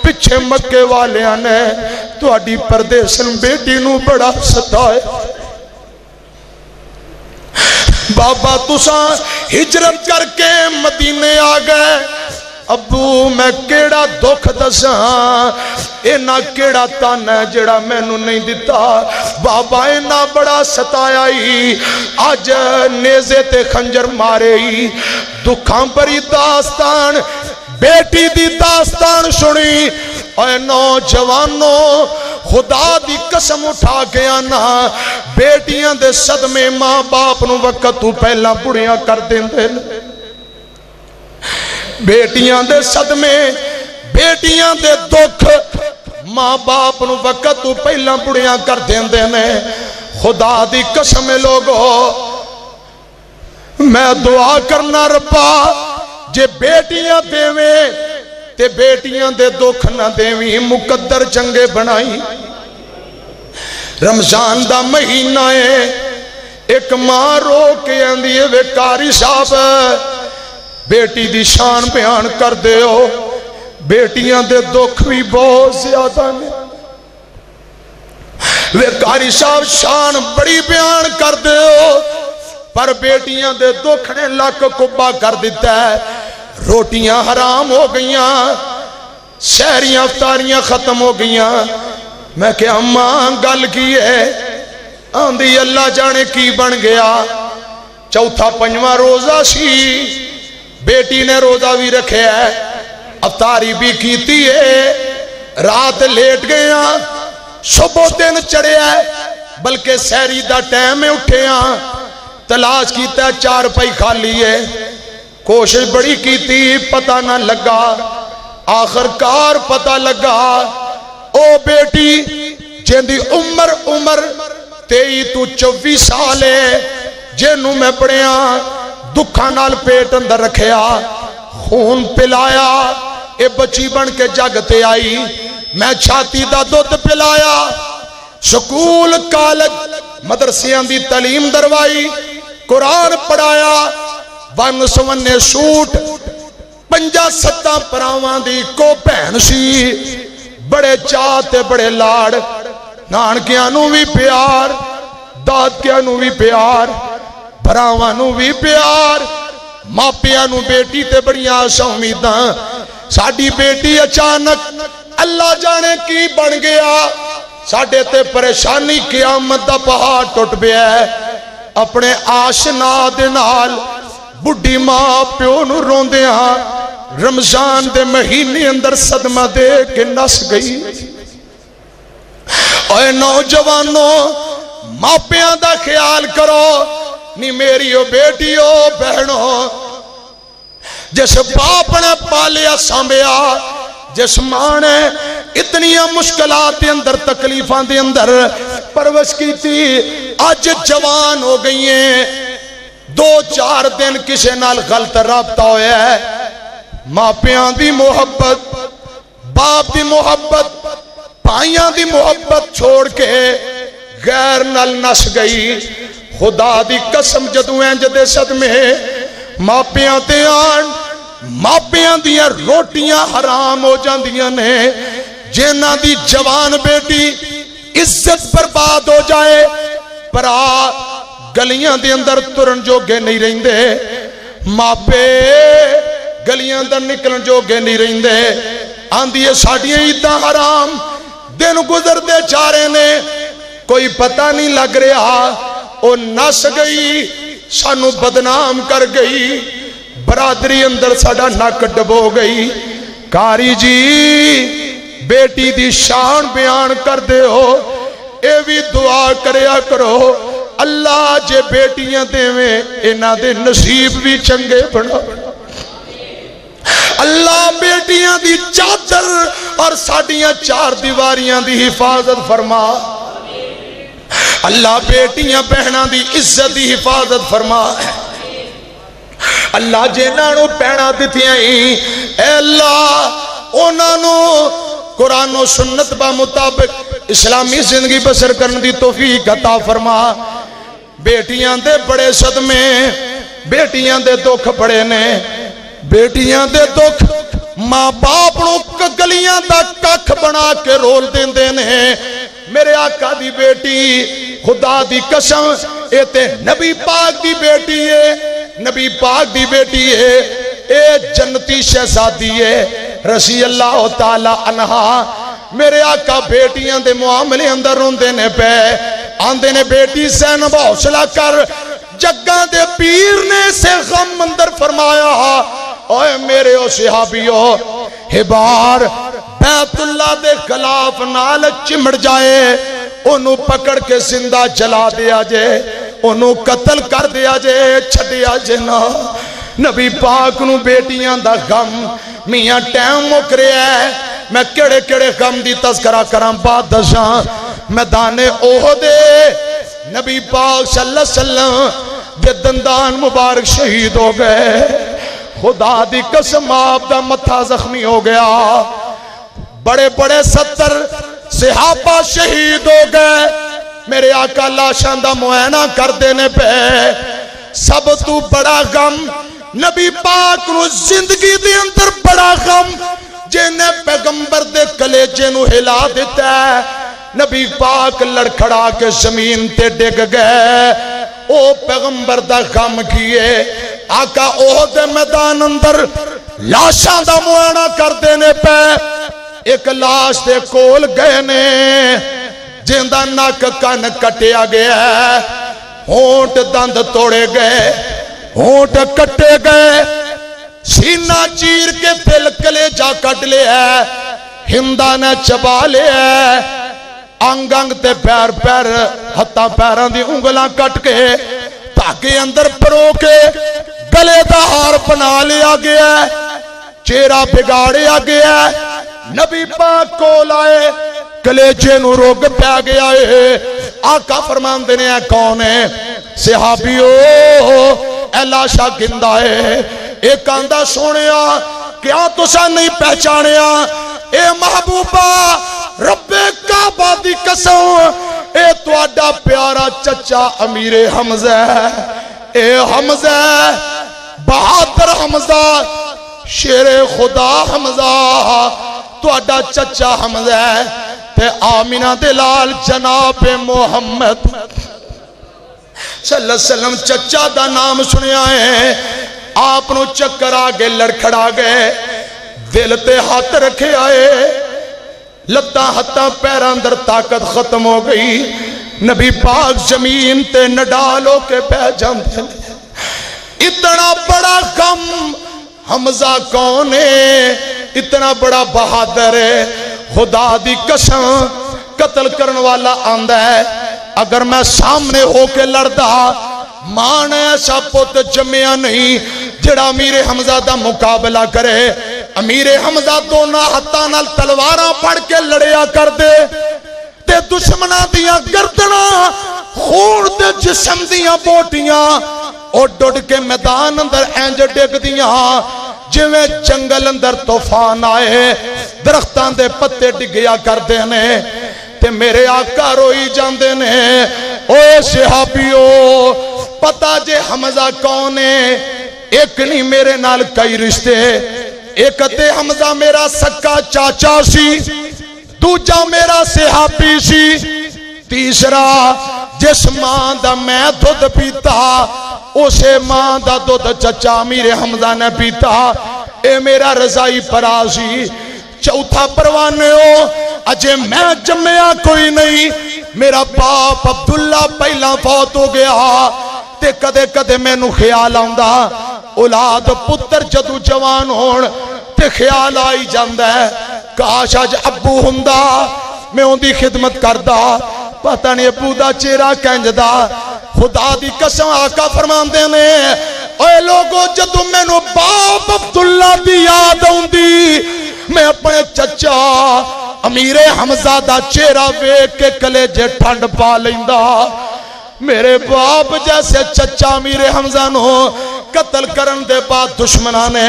پچھے مکے والیاں نے تو اڈی پردیسن بیٹی نو بڑا ستائے بابا تساں ہجرت کر کے مدینے آ گئے ابو میں کیڑا دکھ دساں اینا کیڑا تن ہے جڑا میں نو نہیں دیتا بابا اینا بڑا ستایا ہی آج نیزے تے خنجر مارے ہی دکھاں پری داستان بیٹی دی داستان سنی اے نوجوانوں خدا دی قسم اٹھا کے آنا بیٹیاں دے صدمے ماں باپ نو وقت تو پہلا بڑیاں کر دیں دے بیٹیاں دے صدمے بیٹیاں دے دکھ ماں باپ نو وقت تو پہلا بڑیاں کر دیں دے خدا دی قسم لوگو میں دعا کرنا ربا جے بیٹیاں دیویں تے بیٹیاں دے دکھ نہ دیویں مقدر چنگے بنائی رمضان دا مہینہ ہے ایک ماں رو کے اندھی وے قاری صاحب بیٹی دی شان بیان کر دے ہو بیٹیاں دے دکھ بھی بہت زیادہ نے وے قاری صاحب شان بڑی بیان کر دے ہو پر بیٹیاں دے دکھ نے لک کبا کر دیتا ہے روٹیاں حرام ہو گئیاں سحریاں افطاریاں ختم ہو گئیاں میں کہ اماں گل کی ہے آندھی اللہ جانے کی بن گیا چوتھا پنجواں روزہ سی بیٹی نے روزہ بھی رکھے ہے افطاری بھی کیتی ہے رات لیٹ گیا صبح دن چڑھے ہے بلکہ سحری دا ٹائم میں اٹھے ہاں تلاش کیتا ہے چار پائی خالی ہے کوشش بڑی کیتی پتہ نہ لگا آخر کار پتہ لگا او بیٹی جیندی عمر 23-24 سال ہے جنوں میں پڑھیا دکھا نال پیٹ اندر رکھیا خون پلایا اے بچی بن کے جگتے آئی میں چھاتی دا دودھ پلایا سکول کالج مدرسیاں دی تعلیم دروائی قرآن پڑھایا ون سونے سوٹ 5-7 پراوان دی کو پہن سی بڑے چاہتے بڑے لاڑ نانکیاں بھی پیار دادکیاں بھی پیار بھراواں بھی پیار ماپیاں بیٹی تے بڑی آسا امیداں ساڑی بیٹی اچانک اللہ جانے کی بن گیا ساڑے تے پریشانی قیامت دا پہاڑ ٹوٹ بیا ہے اپنے آشنا دے نال بڑی ماں پیو نو روندے ہاں رمضان دے مہینے اندر صدمہ دے کے نس گئی اے نوجوانوں ماپیاں دا خیال کرو نی میری او بیٹی او بہنوں جس باپ نے پالیا سامبیا جس ماں نے اتنی مشکلات دے اندر تکلیفاں دے اندر پرورش کی تھی آج جوان ہو گئی ہیں 2-4 دن کسے نال غلط رابطہ ہویا ہے ماپیاں دی محبت باپ دی محبت بھائیاں دی محبت چھوڑ کے غیر نال نس گئی خدا دی قسم جدوں انج دے صدمے ماپیاں تے آن ماپیاں دیاں روٹیاں حرام ہو جاندیاں نے جنہاں دی جوان بیٹی عزت برباد ہو جائے پرا گلیاں دے اندر ترن جوگے نہیں رہندے ماپے گلیاں اندر نکلن جوگے نہیں رہندے آندھیے ساڑیاں عیداں حرام دن گزر دے چارے نے کوئی پتہ نہیں لگ رہا او نس گئی سانو بدنام کر گئی برادری اندر ساڑا نک ڈبو گئی قاری جی بیٹی دی شان بیان کر دے ہو اے بھی دعا کریا کرو اللہ جے بیٹیاں دے میں انہاں دے نصیب بھی چنگے بنا اللہ بیٹیاں دی چادر اور ساڑیاں 4 دیواریاں دی حفاظت فرما اللہ بیٹیاں بہناں دی عزت دی حفاظت فرما اللہ جنہاں پہنا دیتیاں اے اللہ انہاں قرآن و سنت با مطابق اسلامی زندگی بسر کرنے دی توفیق عطا فرما بیٹیاں دے بڑے صدمے بیٹیاں دے دکھ بڑے نے بیٹیاں دے دکھ ماں باپ نو گلیاں دا ککھ بنا کے رول دین دینے میرے آقا دی بیٹی خدا دی قسم اے تے نبی پاک دی بیٹی ہے نبی پاک دی بیٹی ہے اے جنتی شہزادی ہے رضی اللہ تعالی عنہا میرے آقا بیٹیاں دے معاملے اندر روندے نے پہ آندے نے بیٹی زینب حوصلہ کر جگہ دے پیر نے سے غم اندر فرمایا اوے میرے او صحابیو ہبار بیت اللہ دے خلاف نال چمڑ جائے انہوں پکڑ کے زندہ جلا دیا جے انہوں قتل کر دیا جے چھڑیا جے نا نبی پاک نو بیٹیاں دا غم میاں ٹائم مک رہا ہے میں کڑے کڑے غم دی تذکرہ کرام بات دشاں میدان احد نبی پاک صلی اللہ علیہ وسلم دے دندان مبارک شہید ہو گئے خدا دی قسم آپ دا متھا زخمی ہو گیا بڑے بڑے 70 صحابہ شہید ہو گئے میرے آقا لاشاں دا معائنہ کر دینے پہ سب تو بڑا غم نبی پاک نو زندگی دے اندر بڑا غم جنہیں پیغمبر دے کلیجے نو ہلا دیتا ہے نبی پاک لڑکھڑا کے زمین تے ڈگ گئے او پیغمبر دا غم کیے آقا احد میدان اندر لاشاں دا معائنہ کر دینے پہ ایک لاش دے کول گئے نے جیندہ ناک کان کٹیا گیا ہے ہونٹ دند توڑے گئے ہونٹ کٹے گئے سینہ چیر کے دل کلیجہ کٹ لے ہے ہندہ نے چبا لے ہے انگ انگ تے پیر پیر ہتھا پیران دی انگلاں کٹ کے تاکہ اندر پرو کے گلے دا ہار بنا لیا گیا ہے چہرہ بگاڑیا گیا ہے نبی پاک کو لائے کلیجے نو روگ پیا گیا ہے آقا فرمان دینے ہیں کون ہے صحابیو اے لاشا گندہ ہے ایک آندہ سونیا کیا تسا نہیں پہچانیا اے محبوبہ رب کعبہ دی قسم اے تواڈا پیارا چچا امیر حمزہ اے حمزہ بہادر حمزہ شیر خدا حمزہ تواڈا چچا حمزہ تے آمینہ دلال جناب محمد صلی اللہ علیہ وسلم چچا دا نام سنیا ہے آپ نو چکر آگے لڑکھڑا گئے دل تے ہاتھ رکھے آئے لتا ہتھا پیران اندر طاقت ختم ہو گئی نبی پاک زمین تے نڈالو کے پہ جاندے اتنا بڑا غم حمزہ کون ہے اتنا بڑا بہادر ہے خدا دی قسم قتل کرن والا آندہ ہے اگر میں سامنے ہو کے لڑدا ماں نے ایسا پوت جمعہ نہیں جڑا امیر حمزہ دا مقابلہ کرے امیر حمزہ دونا ہتھاں نال تلواراں پڑھ کے لڑیا کر دے تے دشمناں دیاں گردناں خون تے جسم دیاں بوٹیاں اور ڈوڑ کے میدان اندر اینج ڈگ دیاں جویں جنگل اندر طوفان آئے درختان دے پتے ڈگیا کر دینے تے میرے آقا روئی جاندے نے اوے صحابیو پتا جے حمزہ کون ہے ایک نہیں میرے نال کئی رشتے ایک تے حمزہ میرا سکا چاچا سی دوجا میرا صحابی سی تیسرا جس ماں دا میں دودھ پیتا اسے ماں دا دودھ چچا امیر حمزہ نے پیتا اے میرا رضائی پرازی چوتھا پروانے ہو اجے میں جمعہ کوئی نہیں میرا باپ عبداللہ پہلا فوت ہو گیا تے کدے کدے میں نو خیال آؤں اولاد پتر جدو جوان ہون تے خیال آئی جاندہ ہے کاش آج ابو ہندہ میں ان دی خدمت کردہ پتہ نہیں ابو دا چہرہ کہنجدہ خدا دی قسم آقا فرمان دینے اے لوگو جدو میں نو باپ عبداللہ دی یاد ہوں دی میں اپنے چچا امیر حمزہ دا چہرہ ویک کے کلیجے ٹھنڈ پا لیندہ میرے باپ جیسے چچا امیر حمزہ نو قتل کرن دے بعد دشمنہ نے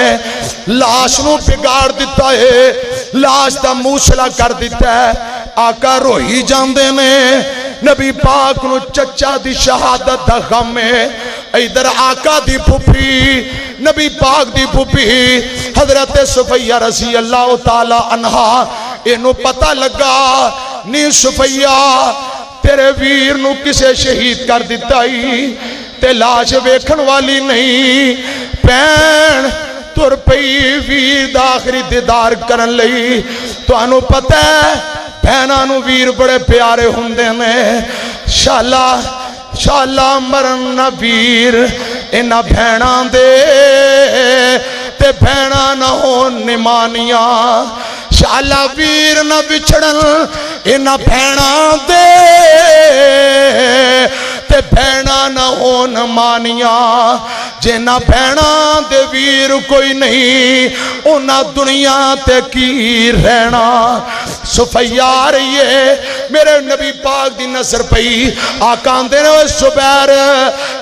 لاش نو بگاڑ دیتا ہے لاش دا موسلا کر دیتا ہے آقا روحی جاندے نے نبی پاک نو چچا دی شہادت دا غم ہے ادھر آقا دی پھوپھی نبی پاک دی پھوپھی حضرت صفیہ رضی اللہ تعالی عنہا انہوں پتہ لگا نی صفیہ تیرے ویر نو کسے شہید کر دیتا ہی تے لاش ویکھن والی نہیں پین تر پئی ویر دا آخری دیدار کرن لئی تو انہوں پتہ ہے پینانو ویر بڑے پیارے ہوندے نے شالا مرن ویر انہ بھینان دے تے بھینان نہ ہون نمانیاں شالا ویر نہ بچھڑن انہ بھینان دے تے بھینان نہ ہون مانیاں جنہ بھینان دے ویر کوئی نہیں انہ دنیا تے کی رہنا صفیہ رہی ہے میرے نبی پاک دی نظر پئی آقان دینے ہوئے زبیر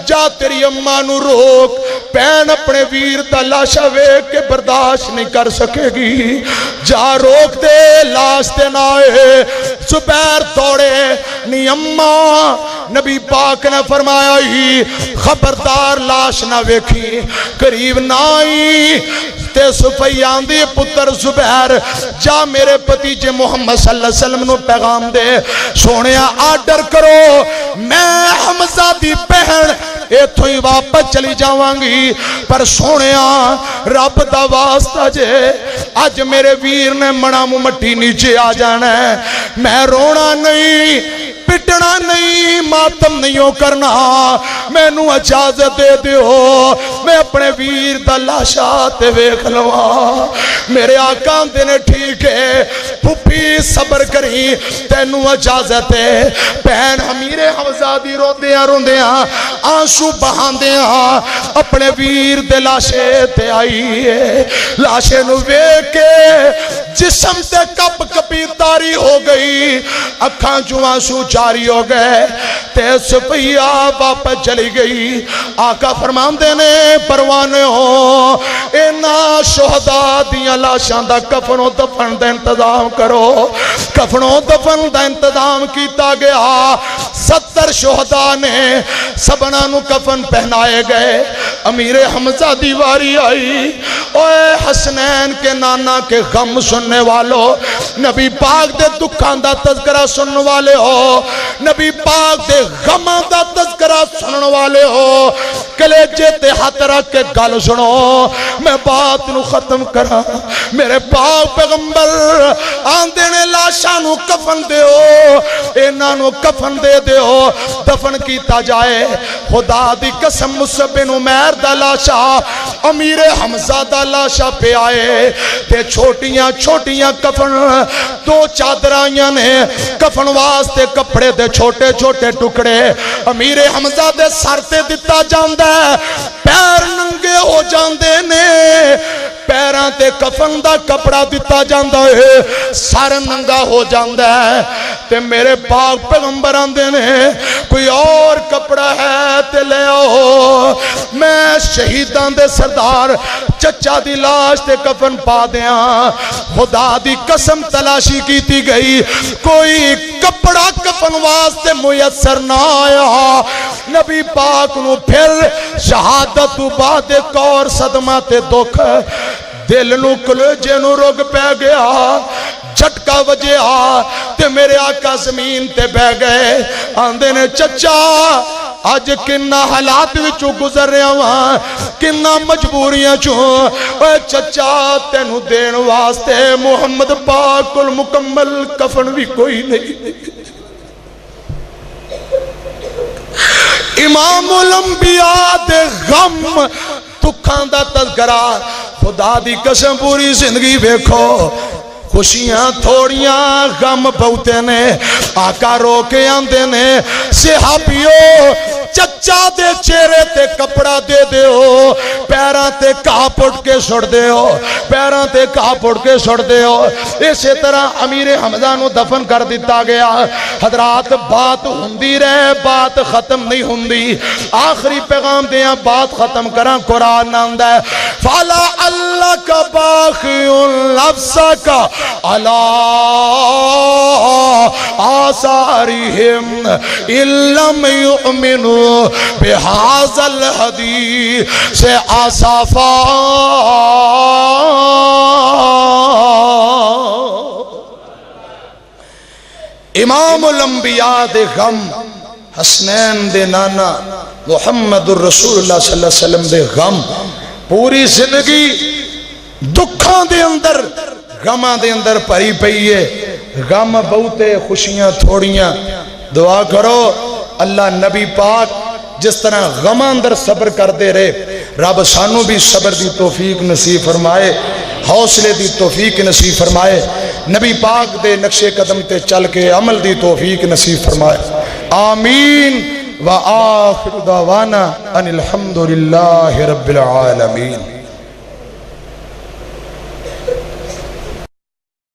جا تیری اممہ نو روک پین اپنے ویر دا لاشا ویک کے برداشت نہیں کر سکے گی جا روک دے لاش دے نائے زبیر دوڑے نی اممہ نبی پاک نے فرمایا ہی خبردار لاش نہ ویکھی قریب نائی تے صفیہ آندی پتر زبیر جا میرے بھتیجے محمد صلی اللہ علیہ وسلم نو پیغام دے سونیا آرڈر کرو میں حمزہ دی بہن ایتھوں ہی واپس چلی جاوانگی پر سونیا رب دا واسطہ جے آج میرے ویر نے مڑا مو مٹی نیچے آ جانا ہے میں رونا نہیں پٹنا نہیں ماتم نہیں کرنا میں نو اجازت دے دیو میں اپنے ویر دا لاشات ویکھ لوا میرے آقا دینے ٹھیک ہے پھپھی صبر کری تینو اجازت ہے بہن امیر حمزہ دی روندیاں آنسو بہاندیاں اپنے ویر دے لاشے تے آئی ہے لاشے نو ویکھ کے جسم تے کپ کپی تاری ہو گئی اکھاں جو آنسو جاری ہو گئے تے صفیہ واپس چلی گئی آقا فرماندے نے پروانے ہو اینا شہداء دیاں لاشاں دا کفن و دفن دا انتظام کرو کفن و دفن دا انتظام کیتا گیا 70 شہداء نے سبنا نو کفن پہنائے گئے امیر حمزہ دیواری آئی اوے حسنین کے نانا کے غم سننے والو نبی پاک دے دکھان دا تذکرہ سننے والے ہو نبی پاک دے غمان دا تذکرہ سننے والے ہو کلیجے تے ہاتھ رکھ کے گل سنو میں بات نو ختم کرا میرے پاک پیغمبر آندے نے لاشاں نو کفن دے ہو اینا نو کفن دے دے ہو دفن کیتا جائے خدا دی قسم مصعب بن عمیر دا لاشا امیر حمزہ دا لاشا پہ آئے تے چھوٹیاں چھوٹیاں کفن دو چادرائیاں نے کفن واسطے کپڑے دے چھوٹے چھوٹے ٹکڑے امیر حمزہ دے سر تے دتا جاندہ ہے پیر ننگے ہو جاندے نے پیران تے کفن دا کپڑا دیتا جاندہ ہے سر ننگا ہو جاندہ ہے تے میرے پاک پیغمبران دینے کوئی اور کپڑا ہے تے لے آؤ میں شہیدان دے سردار چچا دی لاش تے کفن پا دیاں خدا دی قسم تلاشی کیتی گئی کوئی کپڑا کفن واسطے میسر نہ آیا نبی پاک نو پھر شہادت بعد ایک اور صدمہ تے دکھ دل نو کلیجے نو روگ پہ گیا جھٹکا وجہ تے میرے آقا زمین تے بہ گئے آندے نے چچا آج کنہ حالات وچو گزر رہا ہاں کنہ مجبوریاں چوں اے چچا تینو دین واسطے محمد پاک المکمل کفن بھی کوئی نہیں امام الانبیاء دے غم دکھاں دا تذکرہ خدا دی قسم پوری زندگی بیکھو خوشیاں تھوڑیاں غم بہتے نے آقا رو کے آندے نے صحابیوں چچا دے چہرے تے کپڑا دے دے ہو پیران تے کاپڑ کے سڑ دے ہو پیران تے کاپڑ کے سڑ دے ہو اسی طرح امیر حمزہ نو دفن کر دیتا گیا حضرات بات ہوندی رہے بات ختم نہیں ہوندی آخری پیغام دیاں بات ختم کران قرآن ناندہ ہے فَعَلَىٰ اللَّكَ بَاخِعُ النَّفْسَكَ عَلَىٰ آثَارِهِمْ إِن لَّمْ يُؤْمِنُوا بِهَٰذَا الْحَدِيثِ آسَفًا امام الانبیاء دے غم حسنین دے نانا محمد الرسول اللہ صلی اللہ علیہ وسلم دے غم پوری زندگی دکھاں دے اندر غماں دے اندر پری پئیے غم بہتے خوشیاں تھوڑیاں دعا کرو اللہ نبی پاک جس طرح غم اندر صبر کر دے رہے رب سانو بھی صبر دی توفیق نصیب فرمائے حوصلے دی توفیق نصیب فرمائے نبی پاک دے نقش قدم تے چل کے عمل دی توفیق نصیب فرمائے آمین وآخر دعوانا ان الحمدللہ رب العالمین